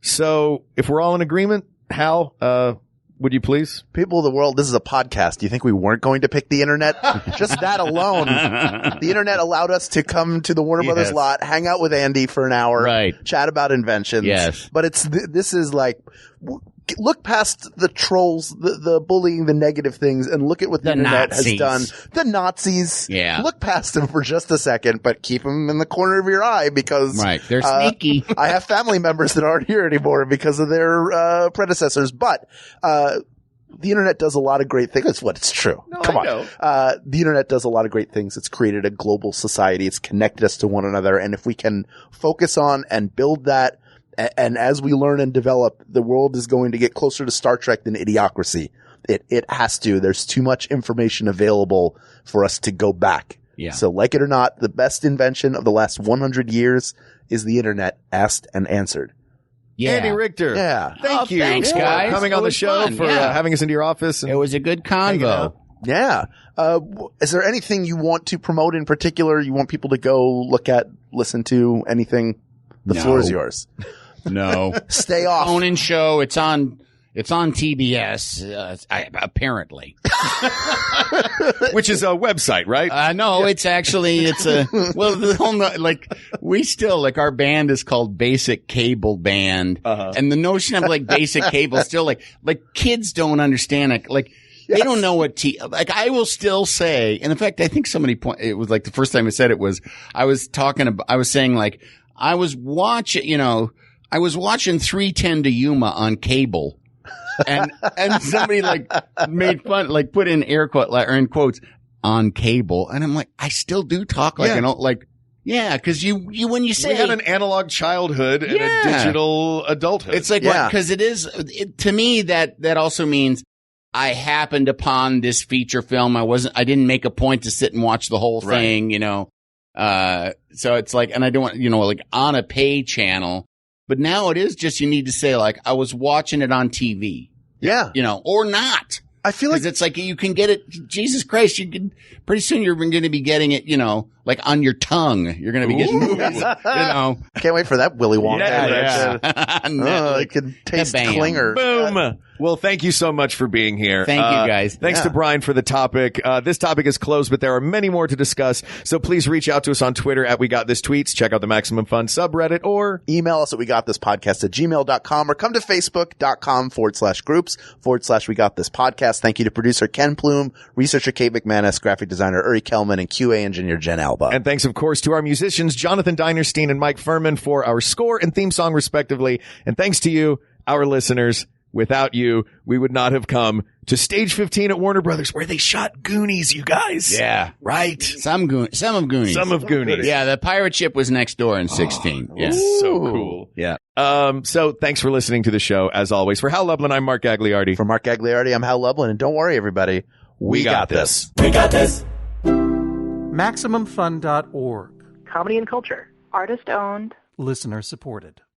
So if we're all in agreement, Hal, would you please? People of the world, this is a podcast. Do you think we weren't going to pick the internet? Just that alone. The internet allowed us to come to the Warner Brothers lot, hang out with Andy for an hour, chat about inventions. Yes. But this is like, look past the trolls, the bullying, the negative things, and look at what the internet has done. The Nazis. Yeah. Look past them for just a second, but keep them in the corner of your eye because they're sneaky. I have family members that aren't here anymore because of their predecessors. But the internet does a lot of great things. That's what it's true. No, Come I on. know. The internet does a lot of great things. It's created a global society. It's connected us to one another. And if we can focus on and build that, and as we learn and develop, the world is going to get closer to Star Trek than Idiocracy. It has to. There's too much information available for us to go back. Yeah. So like it or not, the best invention of the last 100 years is the internet, asked and answered. Yeah. Andy Richter. Yeah. Thank you. Thanks, for guys. coming on the show, fun. for having us into your office. It was a good convo. Yeah. Is there anything you want to promote in particular? You want people to go look at, listen to, anything? The floor is yours. No. Stay off. Phone-in show. It's on TBS, apparently. Which is a website, right? No, it's we still, like, our band is called Basic Cable Band. And the notion of, like, basic cable still, like kids don't understand it. Like, They don't know what like I will still say, and in fact, I think somebody it was like the first time I said it was, I was saying like, I was watching 310 to Yuma on cable. And somebody like made fun, like put in air quote, or in quotes, on cable. And I'm like, I still do talk like, yeah, cause you, when you say. We had an analog childhood and a digital adulthood. It's like, cause to me, that also means I happened upon this feature film. I didn't make a point to sit and watch the whole thing, so it's like, and I don't want, like on a pay channel. But now it is just, you need to say like, I was watching it on TV. Yeah. Or not. I feel like it's like you can get it. Jesus Christ. Pretty soon you're going to be getting it, like on your tongue. You're going to be getting movies, Can't wait for that Willy Wonka. Yeah. I can taste clinger. Boom. Well, thank you so much for being here. Thank you, guys. Thanks to Brian for the topic. This topic is closed, but there are many more to discuss. So please reach out to us on Twitter at We Got This Tweets. Check out the Maximum Fun subreddit or email us at wegotThisPodcast@gmail.com or come to Facebook.com/groups/We Got This Podcast. Thank you to producer Ken Plume, researcher Kate McManus, graphic designer Uri Kelman, and QA engineer Jen Alba. And thanks, of course, to our musicians, Jonathan Dinerstein and Mike Furman, for our score and theme song, respectively. And thanks to you, our listeners. Without you, we would not have come to Stage 15 at Warner Brothers, where they shot Goonies, you guys. Yeah. Right. Some of Goonies. Some of Goonies. Yeah, the pirate ship was next door in 16. Yeah. So cool. Yeah. So thanks for listening to the show, as always. For Hal Lublin, I'm Mark Gagliardi. For Mark Gagliardi, I'm Hal Lublin. And don't worry, everybody. We got this. We got this. MaximumFun.org. Comedy and culture. Artist owned. Listener supported.